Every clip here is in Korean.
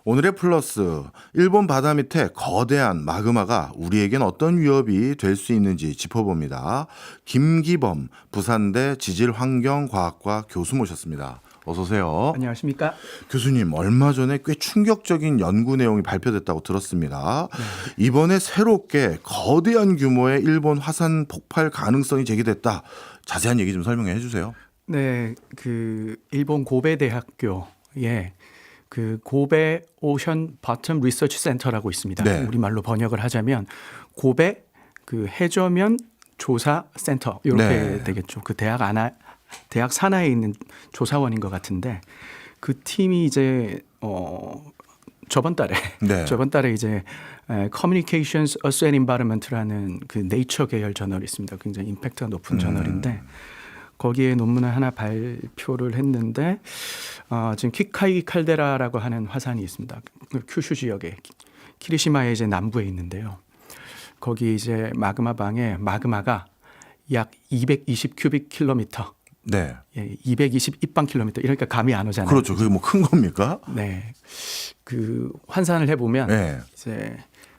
오늘의 플러스, 일본 바다 밑에 거대한 마그마가 우리에겐 어떤 위협이 될 수 있는지 짚어봅니다. 김기범 부산대 지질환경과학과 교수 모셨습니다. 어서 오세요. 안녕하십니까? 교수님, 얼마 전에 꽤 충격적인 연구 내용이 발표됐다고 들었습니다. 이번에 새롭게 거대한 규모의 일본 화산 폭발 가능성이 제기됐다. 자세한 얘기 좀 설명해 주세요. 네, 그 일본 고베 대학교에 그 고베 오션 바텀 리서치 센터라고 있습니다. 네. 우리말로 번역을 하자면 고베 그 해저면 조사 센터 이렇게 네. 되겠죠. 그 대학 산하에 있는 조사원인 것 같은데 그 팀이 이제 저번 달에 네. 이제 Communications Earth and Environment라는 그 네이처 계열 저널이 있습니다. 굉장히 임팩트가 높은 저널인데 거기에 논문을 하나 발표를 했는데 지금 키카이 칼데라라고 하는 화산이 있습니다. 큐슈 지역에 키리시마의 이제 남부에 있는데요. 거기 이제 마그마 방에 마그마가 약 220 큐빅킬로미터. 네. 예, 220 입방킬로미터. 이러니까 감이 안 오잖아요. 그렇죠. 그게 뭐 큰 겁니까? 네. 그 환산을 해보면 네. 이제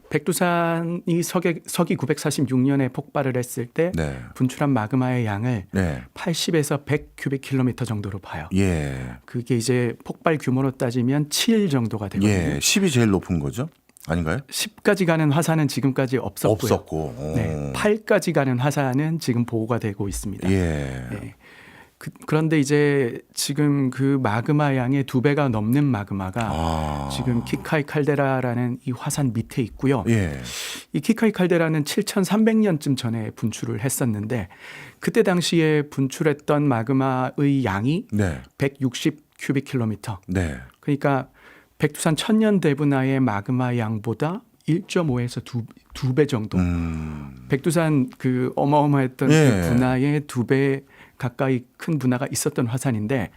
백두산이 서기 946년에 폭발을 했을 때 네. 분출한 마그마의 양을 네. 80에서 100 큐빅킬로미터 정도로 봐요. 예. 그게 이제 폭발 규모로 따지면 7 정도가 되거든요. 예. 10이 제일 높은 거죠? 아닌가요? 10까지 가는 화산은 지금까지 없었고요. 없었고. 네, 8까지 가는 화산은 지금 보고가 되고 있습니다. 예. 네. 그런데 이제 지금 그 마그마 양의 2배가 넘는 마그마가 지금 키카이 칼데라라는 이 화산 밑에 있고요. 예. 이 키카이 칼데라는 7,300년쯤 전에 분출을 했었는데 그때 당시에 분출했던 마그마의 양이 네. 160 큐빅킬로미터. 네. 그러니까 백두산 천년 대분화의 마그마 양보다 1.5에서 2배 정도. 백두산 그 어마어마했던 예. 그 분화의 2배 가까이 큰 분화가 있었던 화산인데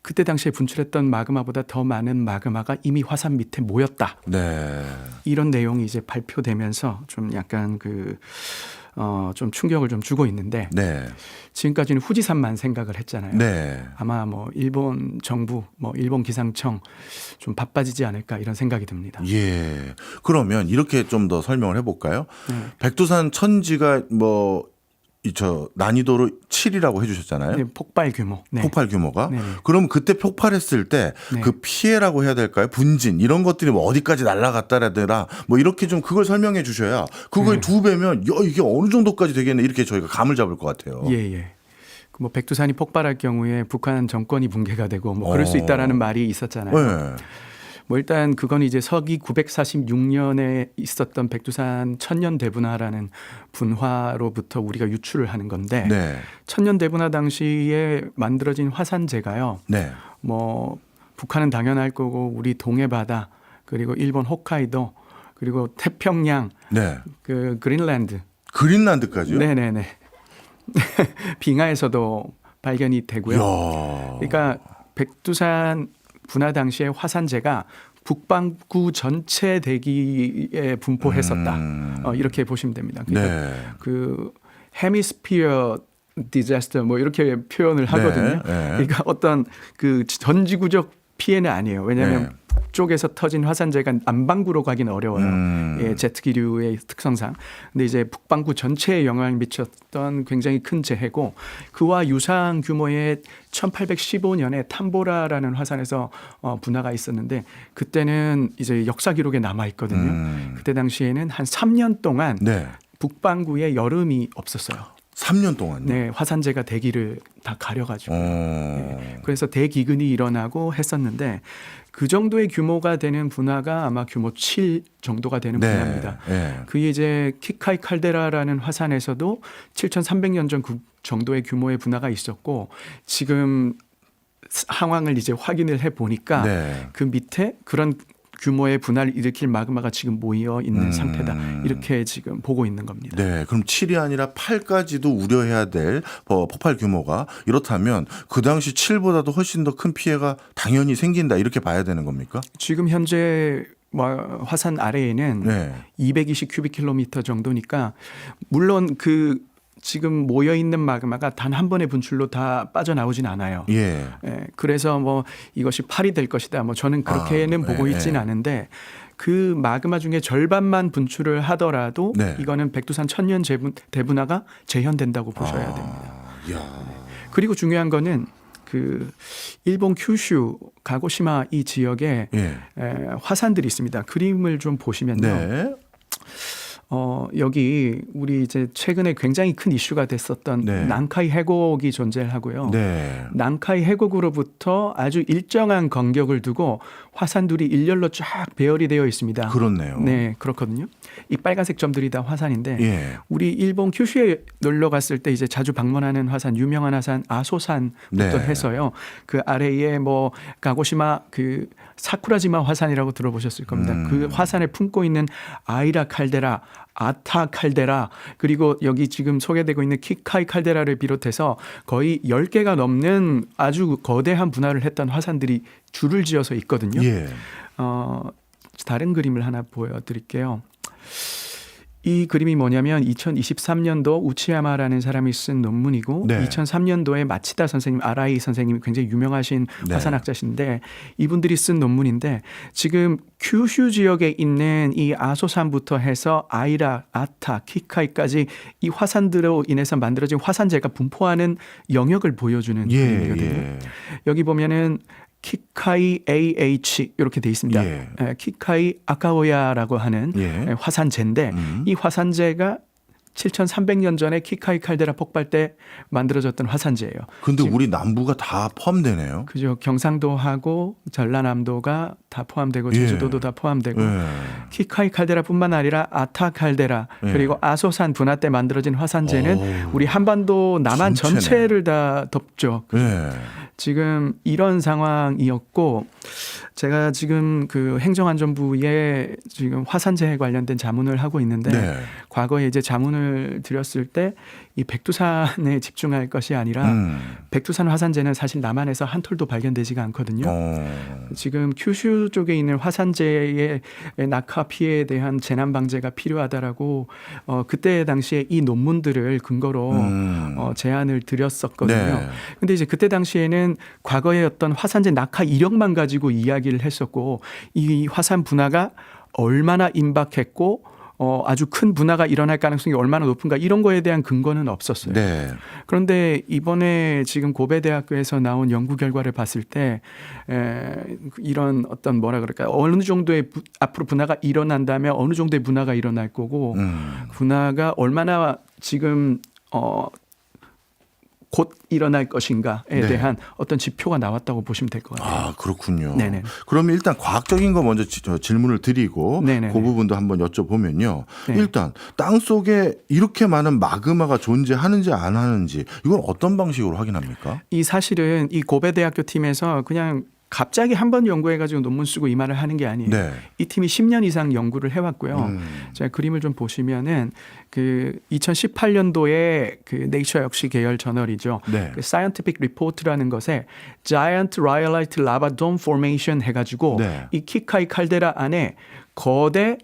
그때 당시에 분출했던 마그마보다 더 많은 마그마가 이미 화산 밑에 모였다. 네. 이런 내용이 이제 발표되면서 좀 약간 좀 충격을 좀 주고 있는데 네. 지금까지는 후지산만 생각을 했잖아요. 네. 아마 뭐 일본 정부, 뭐 일본 기상청 좀 바빠지지 않을까 이런 생각이 듭니다. 예. 그러면 이렇게 좀 더 설명을 해볼까요? 백두산 천지가 난이도로 7이라고 해주셨잖아요. 네, 폭발 규모. 네. 폭발 규모가. 네. 그럼 그때 폭발했을 때 그 네. 피해라고 해야 될까요? 분진 이런 것들이 뭐 어디까지 날아갔다라더라. 뭐 이렇게 좀 그걸 설명해 주셔야 그거의 2배면 이게 어느 정도까지 되겠네 이렇게 저희가 감을 잡을 것 같아요. 예. 뭐 백두산이 폭발할 경우에 북한 정권이 붕괴가 되고 뭐 그럴 수 있다라는 말이 있었잖아요. 네. 뭐 일단 그건 이제 서기 946년에 있었던 백두산 천년 대분화라는 분화로부터 우리가 유출을 하는 건데 네. 천년 대분화 당시에 만들어진 화산재가요. 네. 뭐 북한은 당연할 거고 우리 동해 바다 그리고 일본 홋카이도 그리고 태평양 네. 그 그린란드 그린란드까지요? 네네네 빙하에서도 발견이 되고요. 이야. 그러니까 백두산 분화 당시에 화산재가 북반구 전체 대기에 분포했었다. 이렇게 보시면 됩니다. 그러니까 네. 그 헤미스피어 디자스터 뭐 이렇게 표현을 하거든요. 네. 그러니까 어떤 그 전지구적 피해는 아니에요. 왜냐하면 네. 북쪽에서 터진 화산재가 남반구로 가기는 어려워요. 예, 제트 기류의 특성상. 근데 이제 북반구 전체에 영향을 미쳤던 굉장히 큰 재해고 그와 유사한 규모의 1815년에 탐보라라는 화산에서 분화가 있었는데 그때는 이제 역사 기록에 남아 있거든요. 그때 당시에는 한 3년 동안 네. 북반구에 여름이 없었어요. 3년 동안요. 네, 화산재가 대기를 다 가려가지고. 네. 그래서 대기근이 일어나고 했었는데 그 정도의 규모가 되는 분화가 아마 규모 7 정도가 되는 네. 분화입니다. 네. 그게 이제 키카이 칼데라라는 화산에서도 7,300년 전 정도의 규모의 분화가 있었고 지금 상황을 이제 확인을 해 보니까 네. 그 밑에 그런 규모의 분화를 일으킬 마그마가 지금 모여 있는 상태다. 이렇게 지금 보고 있는 겁니다. 네, 그럼 7이 아니라 8까지도 우려해야 될 폭발 규모가 이렇다면 그 당시 7보다도 훨씬 더 큰 피해가 당연히 생긴다 이렇게 봐야 되는 겁니까? 지금 현재 화산 아래에는 네. 220 큐빅킬로미터 정도니까 물론 그 지금 모여 있는 마그마가 단 한 번의 분출로 다 빠져나오진 않아요. 예. 예, 그래서 뭐 이것이 팔이 될 것이다. 뭐 저는 그렇게는 보고 있지는 않은데 그 마그마 중에 절반만 분출을 하더라도 네. 이거는 백두산 천년 대분화가 재현된다고 보셔야 됩니다. 야. 그리고 중요한 거는 그 일본 큐슈 가고시마 이 지역에 예. 화산들이 있습니다. 그림을 좀 보시면요. 네. 여기 우리 이제 최근에 굉장히 큰 이슈가 됐었던 네. 난카이 해곡이 존재하고요. 네. 난카이 해곡으로부터 아주 일정한 간격을 두고 화산들이 일렬로 쫙 배열이 되어 있습니다. 그렇네요. 네, 그렇거든요. 이 빨간색 점들이 다 화산인데 예. 우리 일본 큐슈에 놀러 갔을 때 이제 자주 방문하는 화산, 유명한 화산 아소산부터 네. 해서요. 그 아래에 뭐 가고시마 그 사쿠라지마 화산이라고 들어보셨을 겁니다. 그 화산을 품고 있는 아이라 칼데라, 아타 칼데라, 그리고 여기 지금 소개되고 있는 키카이 칼데라를 비롯해서 거의 10개가 넘는 아주 거대한 분화를 했던 화산들이 줄을 지어서 있거든요. 예. 다른 그림을 하나 보여드릴게요. 이 그림이 뭐냐면 2023년도 우치야마라는 사람이 쓴 논문이고 네. 2003년도에 마치다 선생님, 아라이 선생님이 굉장히 유명하신 네. 화산학자신데 이분들이 쓴 논문인데 지금 큐슈 지역에 있는 이 아소산부터 해서 아이라, 아타, 키카이까지 이 화산들로 인해서 만들어진 화산재가 분포하는 영역을 보여주는 예. 그림이거든요. 예. 여기 보면은 키카이 AH 이렇게 돼 있습니다. 예. 키카이 아카오야라고 하는 예. 화산재인데 이 화산재가 7,300년 전에 키카이 칼데라 폭발 때 만들어졌던 화산재예요. 근데 우리 남부가 다 포함되네요. 그죠. 경상도하고 전라남도가 다 포함되고 예. 제주도도 다 포함되고 예. 키카이 칼데라뿐만 아니라 아타 칼데라 예. 그리고 아소산 분화 때 만들어진 화산재는 오. 우리 한반도 남한 전체네. 전체를 다 덮죠. 예. 지금 이런 상황이었고 제가 지금 그 행정안전부에 지금 화산재해 관련된 자문을 하고 있는데 네. 과거에 이제 자문을 드렸을 때 이 백두산에 집중할 것이 아니라 백두산 화산재는 사실 남한에서 한 톨도 발견되지가 않거든요. 지금 큐슈 쪽에 있는 화산재의 낙하 피해에 대한 재난 방제가 필요하다라고 그때 당시에 이 논문들을 근거로 제안을 드렸었거든요. 네. 근데 이제 그때 당시에는 과거의 어떤 화산재 낙하 이력만 가지고 이야기를 했었고 이 화산 분화가 얼마나 임박했고 아주 큰 분화가 일어날 가능성이 얼마나 높은가 이런 거에 대한 근거는 없었어요. 네. 그런데 이번에 지금 고베대학교에서 나온 연구 결과를 봤을 때 이런 어떤 뭐라 그럴까요? 어느 정도의 앞으로 분화가 일어난다면 어느 정도의 분화가 일어날 거고 분화가 얼마나 지금 곧 일어날 것인가에 네. 대한 어떤 지표가 나왔다고 보시면 될 것 같아요. 아, 그렇군요. 네네. 그러면 일단 과학적인 거 먼저 질문을 드리고 네네네. 그 부분도 한번 여쭤보면요. 네. 일단 땅 속에 이렇게 많은 마그마가 존재하는지 안 하는지 이건 어떤 방식으로 확인합니까? 이 사실은 이 고베대학교 팀에서 그냥 갑자기 한 번 연구해가지고 논문 쓰고 이 말을 하는 게 아니에요. 네. 이 팀이 10년 이상 연구를 해왔고요. 제가 그림을 좀 보시면은 그 2018년도에 그 네이처 역시 계열 저널이죠. 네. 그 Scientific Report라는 것에 Giant Rhyolite Lava Dome Formation 해가지고 네. 이 키카이 칼데라 안에 거대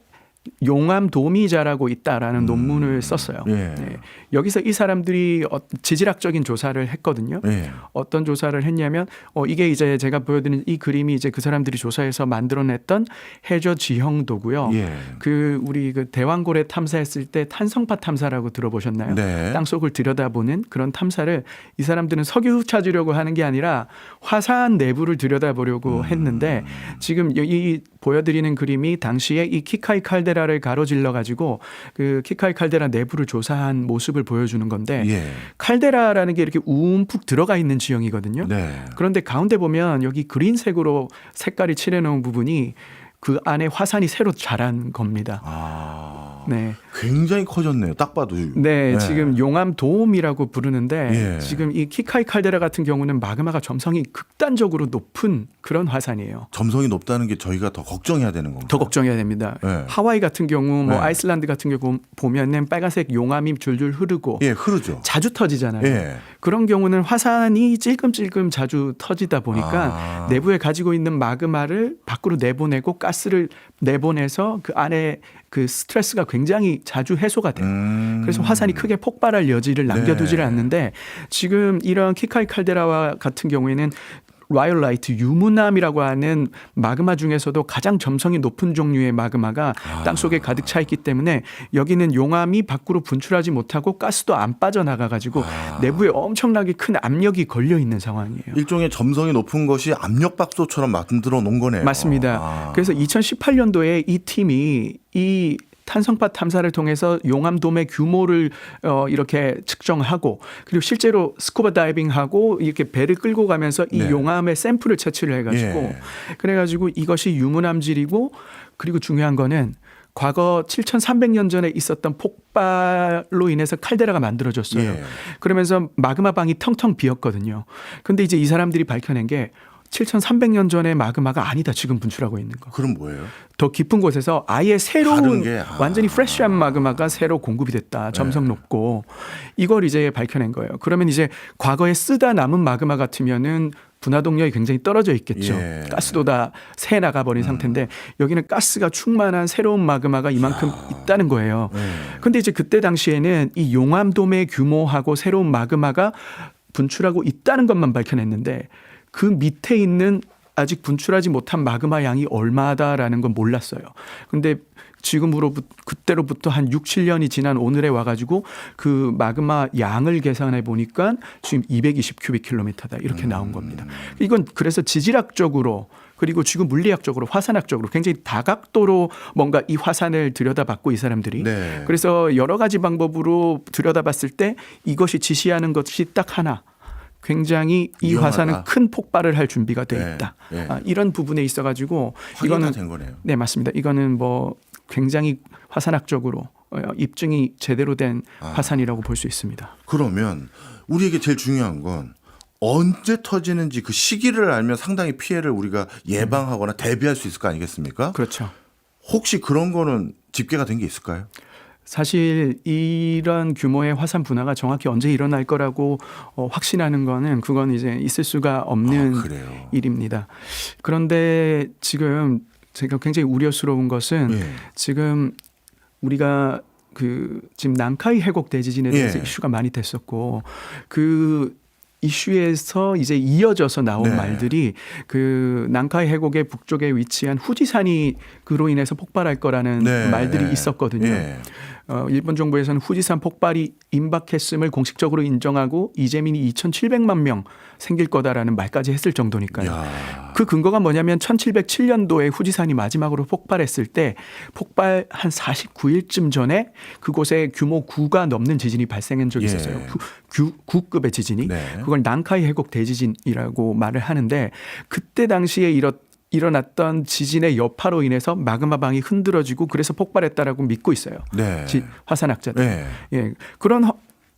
용암 도미 자라고 있다라는 논문을 썼어요. 예. 네. 여기서 이 사람들이 지질학적인 조사를 했거든요. 예. 어떤 조사를 했냐면 이게 이제 제가 보여드린 이 그림이 이제 그 사람들이 조사해서 만들어냈던 해저 지형도고요. 예. 그 우리 그 대왕고래 탐사했을 때 탄성파 탐사라고 들어보셨나요? 네. 땅 속을 들여다보는 그런 탐사를 이 사람들은 석유 찾으려고 하는 게 아니라 화산 내부를 들여다보려고 했는데 지금 이 보여드리는 그림이 당시에 이 키카이 칼데라를 가로질러 가지고 그 키카이 칼데라 내부를 조사한 모습을 보여주는 건데 예. 칼데라라는 게 이렇게 움푹 들어가 있는 지형이거든요. 네. 그런데 가운데 보면 여기 그린색으로 색깔이 칠해놓은 부분이 그 안에 화산이 새로 자란 겁니다. 아. 네. 굉장히 커졌네요. 딱 봐도. 네, 지금 용암 도움이라고 부르는데 예. 지금 이 키카이 칼데라 같은 경우는 마그마가 점성이 극단적으로 높은 그런 화산이에요. 점성이 높다는 게 저희가 더 걱정해야 되는 건가요? 더 걱정해야 됩니다. 네. 하와이 같은 경우, 뭐 네. 아이슬란드 같은 경우 보면은 빨간색 용암이 줄줄 흐르고 예, 흐르죠. 자주 터지잖아요. 예. 그런 경우는 화산이 찔끔찔끔 자주 터지다 보니까 내부에 가지고 있는 마그마를 밖으로 내보내고 가스를 내보내서 그 안에 그 스트레스가 굉장히 자주 해소가 돼요. 그래서 화산이 크게 폭발할 여지를 남겨두지를 네. 않는데 지금 이런 키카이 칼데라와 같은 경우에는 라이올라이트 유문암이라고 하는 마그마 중에서도 가장 점성이 높은 종류의 마그마가 땅속에 가득 차 있기 때문에 여기는 용암이 밖으로 분출하지 못하고 가스도 안 빠져나가 가지고 내부에 엄청나게 큰 압력이 걸려 있는 상황이에요. 일종의 점성이 높은 것이 압력밥솥처럼 만들어 놓은 거네요. 맞습니다. 그래서 2018년도에 이 팀이 이 탄성파 탐사를 통해서 용암돔의 규모를 이렇게 측정하고 그리고 실제로 스쿠버 다이빙하고 이렇게 배를 끌고 가면서 이 네. 용암의 샘플을 채취를 해가지고 그래가지고 이것이 유문암질이고 그리고 중요한 거는 과거 7,300년 전에 있었던 폭발로 인해서 칼데라가 만들어졌어요. 예. 그러면서 마그마방이 텅텅 비었거든요. 근데 이제 이 사람들이 밝혀낸 게 7,300년 전의 마그마가 아니다. 지금 분출하고 있는 거. 그럼 뭐예요? 더 깊은 곳에서 아예 새로운 다른 게, 완전히 프레시한 마그마가 새로 공급이 됐다. 점성 높고 이걸 이제 밝혀낸 거예요. 그러면 이제 과거에 쓰다 남은 마그마 같으면은 분화동력이 굉장히 떨어져 있겠죠. 예. 가스도 다 새 나가버린 상태인데 여기는 가스가 충만한 새로운 마그마가 이만큼 있다는 거예요. 그런데 이제 그때 당시에는 이 용암돔의 규모하고 새로운 마그마가 분출하고 있다는 것만 밝혀냈는데 그 밑에 있는 아직 분출하지 못한 마그마 양이 얼마다라는 건 몰랐어요. 근데 그때로부터 한 6, 7년이 지난 오늘에 와가지고 그 마그마 양을 계산해 보니까 지금 220 큐빅킬로미터다 이렇게 나온 겁니다. 이건 그래서 지질학적으로 그리고 지금 물리학적으로 화산학적으로 굉장히 다각도로 뭔가 이 화산을 들여다봤고 이 사람들이 네. 그래서 여러 가지 방법으로 들여다봤을 때 이것이 지시하는 것이 딱 하나. 굉장히 이 위험하다. 화산은 큰 폭발을 할 준비가 돼 네, 있다. 네. 이런 부분에 있어가지고 확인이 된 거네요. 네 맞습니다. 이거는 뭐 굉장히 화산학적으로 입증이 제대로 된 화산이라고 볼 수 있습니다. 그러면 우리에게 제일 중요한 건 언제 터지는지 그 시기를 알면 상당히 피해를 우리가 예방하거나 대비할 수 있을 거 아니겠습니까? 그렇죠. 혹시 그런 거는 집계가 된 게 있을까요? 사실 이런 규모의 화산 분화가 정확히 언제 일어날 거라고 확신하는 거는 그건 이제 있을 수가 없는 그래요? 일입니다. 그런데 지금 제가 굉장히 우려스러운 것은 지금 우리가 지금 난카이 해곡 대지진에 대해서 이슈가 많이 됐었고 그 이슈에서 이제 이어져서 나온 네. 말들이 그 난카이 해곡의 북쪽에 위치한 후지산이 그로 인해서 폭발할 거라는 말들이 있었거든요. 일본 정부에서는 후지산 폭발이 임박했음을 공식적으로 인정하고 이재민이 2,700만 명 생길 거다라는 말까지 했을 정도니까요. 그 근거가 뭐냐면 1707년도에 후지산이 마지막으로 폭발했을 때 폭발 한 49일쯤 전에 그곳에 규모 9가 넘는 지진이 발생한 적이 있었어요. 9급의 지진이. 그걸 난카이 해곡 대지진이라고 말을 하는데 그때 당시에 일어났던 지진의 여파로 인해서 마그마방이 흔들어지고 그래서 폭발했다라고 믿고 있어요. 화산학자들.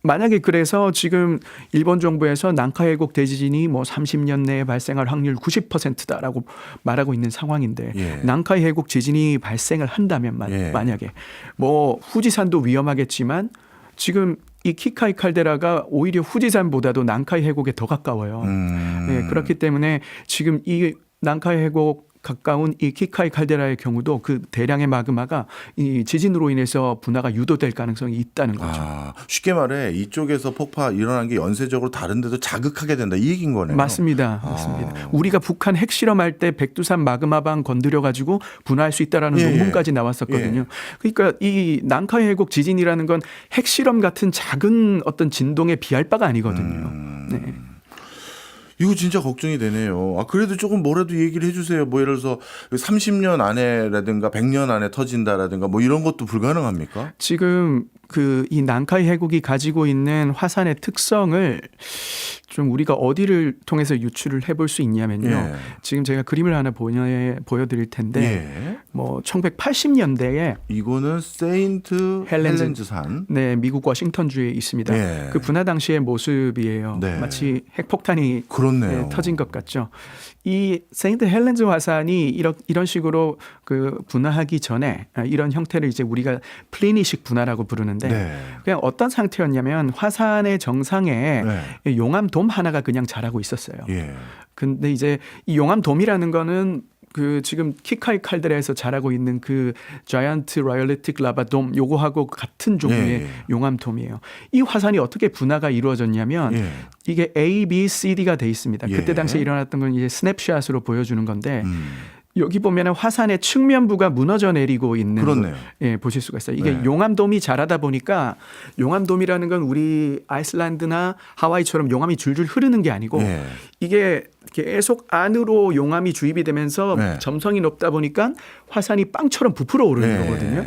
만약에 그래서 지금 일본 정부에서 난카이 해곡 대지진이 뭐 30년 내에 발생할 확률 90%다라고 말하고 있는 상황인데 난카이 해곡 지진이 발생을 한다면 만약에 뭐 후지산도 위험하겠지만 지금 이 키카이 칼데라가 오히려 후지산보다도 난카이 해곡에 더 가까워요. 그렇기 때문에 지금 이 난카이 해곡 가까운 이 키카이 칼데라의 경우도 그 대량의 마그마가 이 지진으로 인해서 분화가 유도될 가능성이 있다는 거죠. 쉽게 말해 이쪽에서 폭발 일어난 게 연쇄적으로 다른 데도 자극하게 된다 이 얘기인 거네요. 맞습니다. 우리가 북한 핵실험할 때 백두산 마그마방 건드려 가지고 분화할 수 있다라는 논문까지 나왔었거든요. 그러니까 이 난카이 해곡 지진이라는 건 핵실험 같은 작은 어떤 진동에 비할 바가 아니거든요. 이거 진짜 걱정이 되네요. 그래도 조금 뭐라도 얘기를 해주세요. 뭐 예를 들어서 30년 안에라든가 100년 안에 터진다라든가 뭐 이런 것도 불가능합니까? 지금 이 난카이 해곡이 가지고 있는 화산의 특성을 좀 우리가 어디를 통해서 유추를 해볼 수 있냐면요. 지금 제가 그림을 하나 보여드릴 텐데 뭐 1980년대에 이거는 세인트 헬렌즈산 미국 워싱턴주에 있습니다. 그 분화 당시의 모습이에요. 마치 핵폭탄이 터진 것 같죠. 이 세인트 헬렌즈 화산이 이런 식으로 그 분화하기 전에 이런 형태를 이제 우리가 플리니식 분화라고 부르는데 그냥 어떤 상태였냐면 화산의 정상에 용암돔 하나가 그냥 자라고 있었어요. 근데 이제 이 용암돔이라는 거는 그 지금 키카이 칼데라에서 자라고 있는 그 자이언트 라이올리틱 라바돔 요거하고 같은 종류의 예, 예. 용암돔이에요. 이 화산이 어떻게 분화가 이루어졌냐면 예. 이게 A, B, C, D가 돼 있습니다. 예. 그때 당시에 일어났던 건 이제 스냅샷으로 보여주는 건데 여기 보면은 화산의 측면부가 무너져 내리고 있는 그렇네요. 걸, 예, 보실 수가 있어요. 이게 네. 용암돔이 자라다 보니까 용암돔이라는 건 우리 아이슬란드나 하와이처럼 용암이 줄줄 흐르는 게 아니고 예. 이게 계속 안으로 용암이 주입이 되면서 네. 점성이 높다 보니까 화산이 빵처럼 부풀어 오르는 네. 거거든요.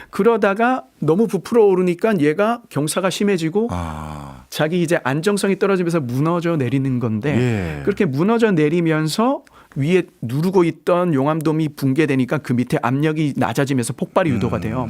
그러다가 너무 부풀어 오르니까 얘가 경사가 심해지고 아. 자기 이제 안정성이 떨어지면서 무너져 내리는 건데 예. 그렇게 무너져 내리면서 위에 누르고 있던 용암돔이 붕괴되니까 그 밑에 압력이 낮아지면서 폭발이 유도가 돼요.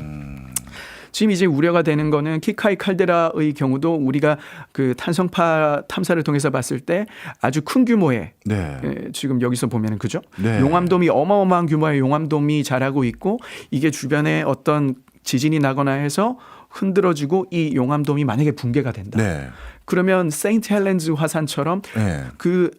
지금 이제 우려가 되는 거는 키카이 칼데라의 경우도 우리가 그 탄성파 탐사를 통해서 봤을 때 아주 큰 규모의 네. 예, 지금 여기서 보면은 그죠? 네. 용암돔이 어마어마한 규모의 용암돔이 자라고 있고 이게 주변에 어떤 지진이 나거나 해서 흔들어지고 이 용암돔이 만약에 붕괴가 된다. 네. 그러면 세인트 헬렌즈 화산처럼 네. 그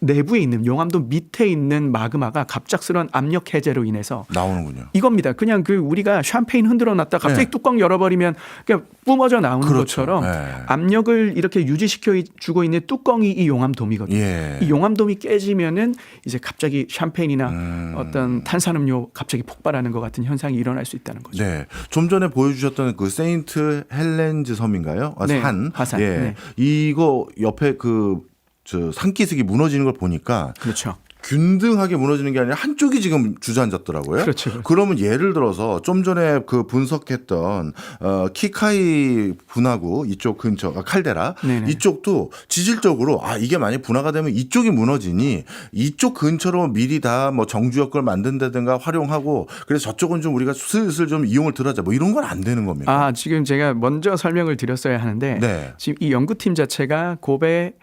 내부에 있는 용암돔 밑에 있는 마그마가 갑작스러운 압력 해제로 인해서 나오는군요. 이겁니다. 그냥 그 우리가 샴페인 흔들어 놨다 갑자기 네. 뚜껑 열어버리면 그냥 뿜어져 나오는 그렇죠. 것처럼 네. 압력을 이렇게 유지시켜 주고 있는 뚜껑이 이 용암돔이거든요. 예. 이 용암돔이 깨지면은 이제 갑자기 샴페인이나 어떤 탄산음료 갑자기 폭발하는 것 같은 현상이 일어날 수 있다는 거죠. 네. 좀 전에 보여주셨던 그 세인트 헬렌즈 섬인가요? 아, 네, 산. 화산. 예. 네. 이거 옆에 저 산기슭이 무너지는 걸 보니까 그렇죠. 균등하게 무너지는 게 아니라 한쪽이 지금 주저앉았더라고요. 그렇죠. 그러면 예를 들어서 좀 전에 그 분석했던 키카이 분화구 이쪽 근처 칼데라 네네. 이쪽도 지질적으로 이게 만약 분화가 되면 이쪽이 무너지니 이쪽 근처로 미리 다 뭐 정주역을 만든다든가 활용하고 그래서 저쪽은 좀 우리가 슬슬 좀 이용을 들어하자 뭐 이런 건 안 되는 겁니까? 지금 제가 먼저 설명을 드렸어야 하는데 네. 지금 이 연구팀 자체가 고베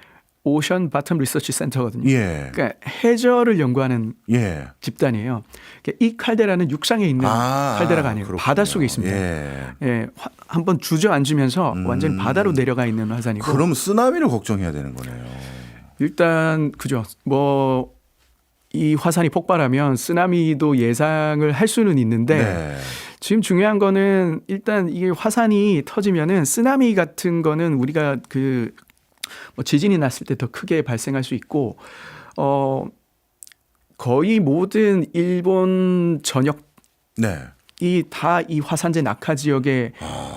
오션 바텀 리서치 센터거든요. 예. 그러니까 해저를 연구하는 예. 집단이에요. 그러니까 이 칼데라는 육상에 있는 칼데라가 아니에요. 그렇군요. 바닷속에 있습니다. 예. 예, 한번 주저앉으면서 완전히 바다로 내려가 있는 화산이고 그럼 쓰나미를 걱정해야 되는 거네요. 일단 그죠. 뭐 이 화산이 폭발하면 쓰나미도 예상을 할 수는 있는데 네. 지금 중요한 거는 일단 이게 화산이 터지면은 쓰나미 같은 거는 우리가 뭐 지진이 났을 때 더 크게 발생할 수 있고 거의 모든 일본 전역 네. 다 이 화산재 낙하 지역에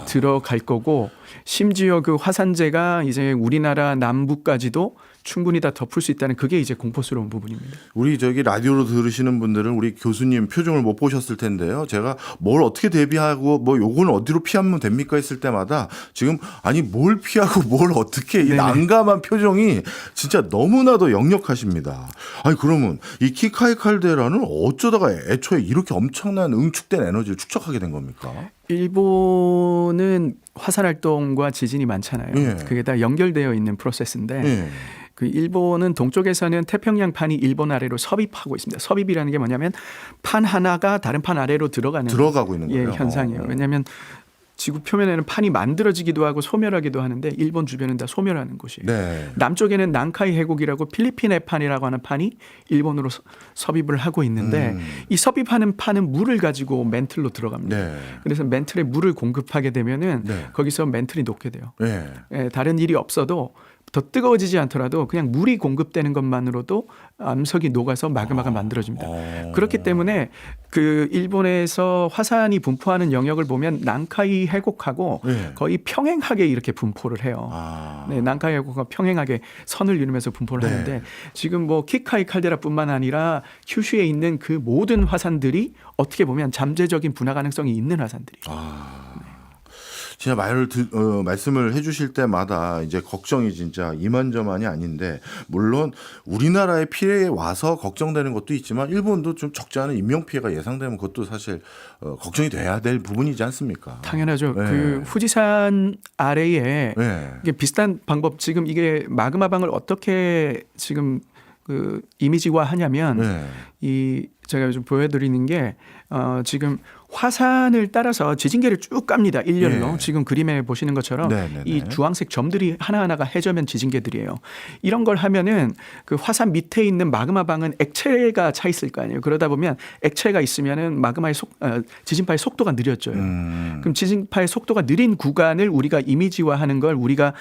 들어갈 거고 심지어 그 화산재가 이제 우리나라 남부까지도 충분히 다 덮을 수 있다는 그게 이제 공포스러운 부분입니다. 우리 저기 라디오로 들으시는 분들은 우리 교수님 표정을 못 보셨을 텐데요. 제가 뭘 어떻게 대비하고 뭐 요거는 어디로 피하면 됩니까 했을 때마다 지금 뭘 피하고 뭘 어떻게 이 네네. 난감한 표정이 진짜 너무나도 역력하십니다. 그러면 이 키카이 칼데라는 어쩌다가 애초에 이렇게 엄청난 응축된 에너지를 축적하게 된 겁니까? 일본은 화산 활동과 지진이 많잖아요. 예. 그게 다 연결되어 있는 프로세스인데 예. 그 일본은 동쪽에서는 태평양판이 일본 아래로 섭입하고 있습니다. 섭입이라는 게 뭐냐면 판 하나가 다른 판 아래로 들어가고 있는 거예요. 현상이에요. 왜냐하면 지구 표면에는 판이 만들어지기도 하고 소멸하기도 하는데 일본 주변은 다 소멸하는 곳이에요. 네. 남쪽에는 난카이 해곡이라고 필리핀의 판이라고 하는 판이 일본으로 섭입을 하고 있는데 이 섭입하는 판은 물을 가지고 멘틀로 들어갑니다. 네. 그래서 멘틀에 물을 공급하게 되면은 네. 거기서 멘틀이 녹게 돼요. 네. 예, 다른 일이 없어도 더 뜨거워지지 않더라도 그냥 물이 공급되는 것만으로도 암석이 녹아서 마그마가 만들어집니다. 그렇기 때문에 그 일본에서 화산이 분포하는 영역을 보면 난카이 해곡하고 네. 거의 평행하게 이렇게 분포를 해요. 네, 난카이 해곡과 평행하게 선을 이루면서 분포를 네. 하는데 지금 뭐 키카이 칼데라뿐만 아니라 큐슈에 있는 그 모든 화산들이 어떻게 보면 잠재적인 분화 가능성이 있는 화산들이에요. 진짜 말씀을 해주실 때마다 이제 걱정이 진짜 이만저만이 아닌데 물론 우리나라의 피해에 와서 걱정되는 것도 있지만 일본도 좀 적지 않은 인명 피해가 예상되면 그것도 사실 걱정이 돼야 될 부분이지 않습니까? 당연하죠. 네. 그 후지산 아래에 네. 이게 비슷한 방법 지금 이게 마그마방을 어떻게 지금 그 이미지화 하냐면 네. 이 제가 좀 보여드리는 게 지금 화산을 따라서 지진계를 쭉 갑니다. 일렬로. 예. 지금 그림에 보시는 것처럼 네네네. 이 주황색 점들이 하나하나가 해저면 지진계들이에요. 이런 걸 하면은 그 화산 밑에 있는 마그마방은 액체가 차 있을 거 아니에요. 그러다 보면 액체가 있으면은 마그마의 지진파의 속도가 느려져요. 그럼 지진파의 속도가 느린 구간을 우리가 이미지화하는 걸 우리가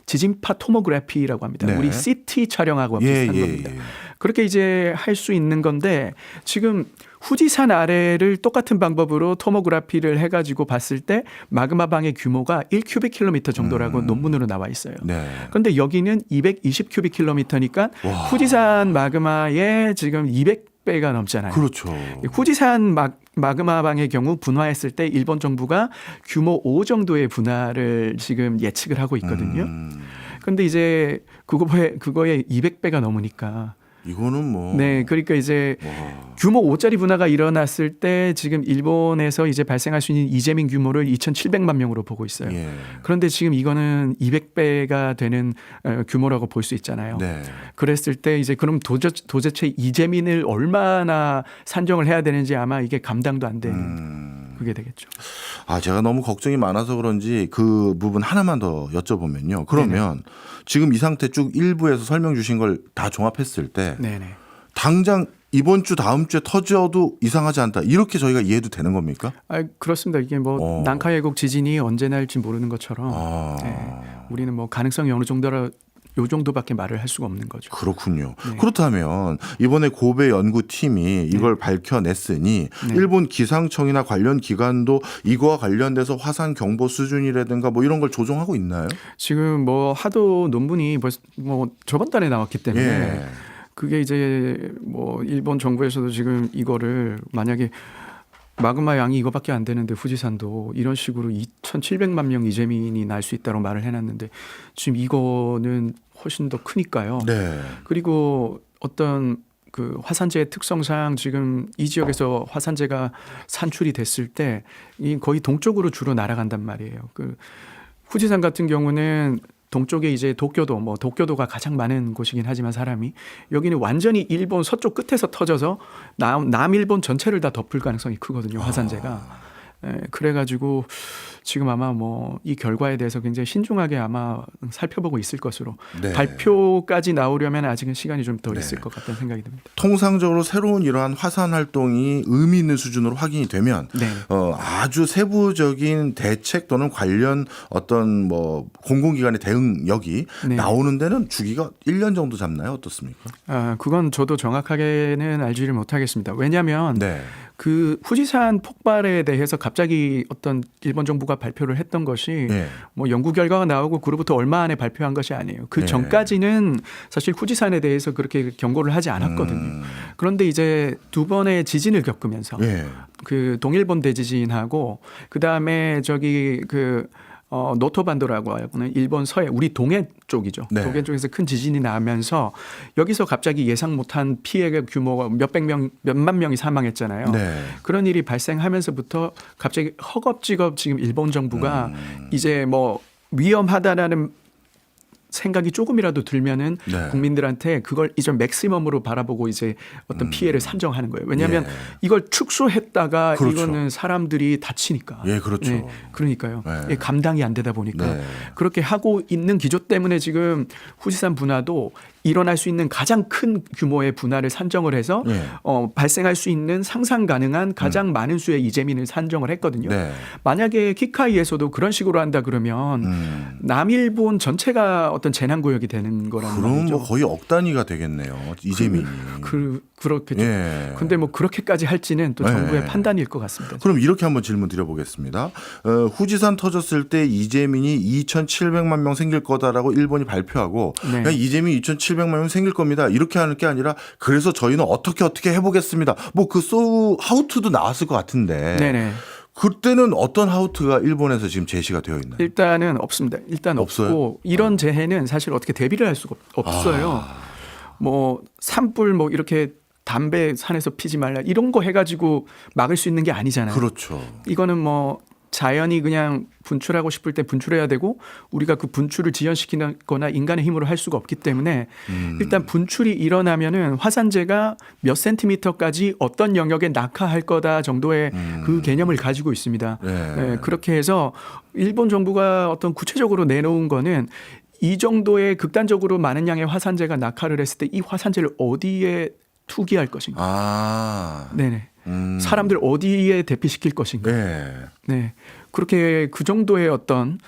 지진파 토모그래피라고 합니다. 네. 우리 CT 촬영하고 비슷한 겁니다. 그렇게 이제 할 수 있는 건데 지금 후지산 아래를 똑같은 방법으로 토모그래피를 해가지고 봤을 때 마그마방의 규모가 1큐빅킬로미터 정도라고 논문으로 나와 있어요. 네. 그런데 여기는 220큐빅킬로미터니까 후지산 마그마의 지금 200배가 넘잖아요. 그렇죠. 후지산 마그마방의 경우 분화했을 때 일본 정부가 규모 5 정도의 분화를 지금 예측을 하고 있거든요. 그런데 이제 그거에 200배가 넘으니까 이거는 뭐. 네, 그러니까 이제 와. 규모 5짜리 분화가 일어났을 때 지금 일본에서 이제 발생할 수 있는 이재민 규모를 2,700만 명으로 보고 있어요. 예. 그런데 지금 이거는 200배가 되는 규모라고 볼 수 있잖아요. 네. 그랬을 때 이제 그럼 도대체 이재민을 얼마나 산정을 해야 되는지 아마 이게 감당도 안 되는 그게 되겠죠. 제가 너무 걱정이 많아서 그런지 그 부분 하나만 더 여쭤보면요. 그러면 지금 이 상태 쭉 일부에서 설명 주신 걸 다 종합했을 때 네네. 당장 이번 주 다음 주에 터져도 이상하지 않다. 이렇게 저희가 이해도 되는 겁니까? 그렇습니다. 이게 뭐 난카예곡 지진이 언제 날지 모르는 것처럼 우리는 뭐 가능성이 어느 정도라 요 정도밖에 말을 할 수가 없는 거죠. 그렇군요. 그렇다면 이번에 고베 연구팀이 이걸 밝혀냈으니 일본 기상청이나 관련 기관도 이거와 관련돼서 화산 경보 수준이라든가 뭐 이런 걸 조정하고 있나요? 지금 뭐 하도 논문이 뭐 저번 달에 나왔기 때문에 그게 이제 뭐 일본 정부에서도 지금 이거를 만약에 마그마 양이 이거밖에 안 되는데 후지산도 이런 식으로 2,700만 명 이재민이 날 수 있다고 말을 해놨는데 지금 이거는 훨씬 더 크니까요. 네. 그리고 어떤 그 화산재의 특성상 지금 이 지역에서 화산재가 산출이 됐을 때 이 거의 동쪽으로 주로 날아간단 말이에요. 그 후지산 같은 경우는 동쪽에 이제 도쿄도가 가장 많은 곳이긴 하지만 사람이 여기는 완전히 일본 서쪽 끝에서 터져서 남일본 전체를 다 덮을 가능성이 크거든요. 화산재가. 그래가지고 지금 아마 뭐 이 결과에 대해서 굉장히 신중하게 아마 살펴보고 있을 것으로 발표까지 나오려면 아직은 시간이 좀 더 있을 것 같다는 생각이 듭니다. 통상적으로 새로운 이러한 화산 활동이 의미 있는 수준으로 확인이 되면 아주 세부적인 대책 또는 관련 어떤 뭐 공공기관의 대응력이 나오는 데는 주기가 1년 정도 잡나요? 어떻습니까? 그건 저도 정확하게는 알지를 못하겠습니다. 왜냐하면 그 후지산 폭발에 대해서 갑자기 어떤 일본 정부가 발표를 했던 것이 뭐 연구 결과가 나오고 그로부터 얼마 안에 발표한 것이 아니에요. 그 전까지는 사실 후지산에 대해서 그렇게 경고를 하지 않았거든요. 그런데 이제 두 번의 지진을 겪으면서 그 동일본 대지진하고 그 다음에 저기 그 노토반도라고 하는 일본 서해 우리 동해 쪽이죠. 동해 쪽에서 큰 지진이 나면서 여기서 갑자기 예상 못한 피해의 규모가 몇만 명이 사망했잖아요. 그런 일이 발생하면서부터 갑자기 허겁지겁 지금 일본 정부가 이제 뭐 위험하다라는 생각이 조금이라도 들면은 국민들한테 그걸 이제 맥시멈으로 바라보고 이제 어떤 피해를 산정하는 거예요. 왜냐하면 이걸 축소했다가 이거는 사람들이 다치니까. 그렇죠. 그러니까요. 감당이 안 되다 보니까 그렇게 하고 있는 기조 때문에 지금 후지산 분화도 일어날 수 있는 가장 큰 규모의 분화를 산정을 해서 발생할 수 있는 상상 가능한 가장 많은 수의 이재민을 산정을 했거든요. 만약에 키카이에서도 그런 식으로 한다 그러면 남일본 전체가 어떤 재난구역이 되는 거라는 그럼 말이죠. 뭐 거의 억 단위가 되겠네요. 이재민이. 그렇겠죠. 근데 뭐 그렇게까지 할지는 또 정부의 판단일 것 같습니다. 그럼 이렇게 한번 질문 드려보겠습니다. 후지산 터졌을 때 이재민이 2,700만 명 생길 거다라고 일본이 발표하고 그냥 이재민이 2,700만 명 생길 겁니다. 이렇게 하는 게 아니라 그래서 저희는 어떻게 해보겠습니다. 뭐 그 하우투도 나왔을 것 같은데 그때는 어떤 하우트가 일본에서 지금 제시가 되어 있나요? 일단은 없습니다. 일단 없어요? 없고 이런 재해는 사실 어떻게 대비를 할 수가 없어요. 뭐 산불 뭐 이렇게 담배 산에서 피지 말라 이런 거 해가지고 막을 수 있는 게 아니잖아요. 그렇죠. 이거는 뭐 자연이 그냥 분출하고 싶을 때 분출해야 되고 우리가 그 분출을 지연시키거나 인간의 힘으로 할 수가 없기 때문에 일단 분출이 일어나면은 화산재가 몇 센티미터까지 어떤 영역에 낙하할 거다 정도의 그 개념을 가지고 있습니다. 네, 그렇게 해서 일본 정부가 어떤 구체적으로 내놓은 거는 이 정도의 극단적으로 많은 양의 화산재가 낙하를 했을 때 이 화산재를 어디에 투기할 것인가? 네네. 사람들 어디에 대피시킬 것인가? 네. 그렇게 그 정도의 어떤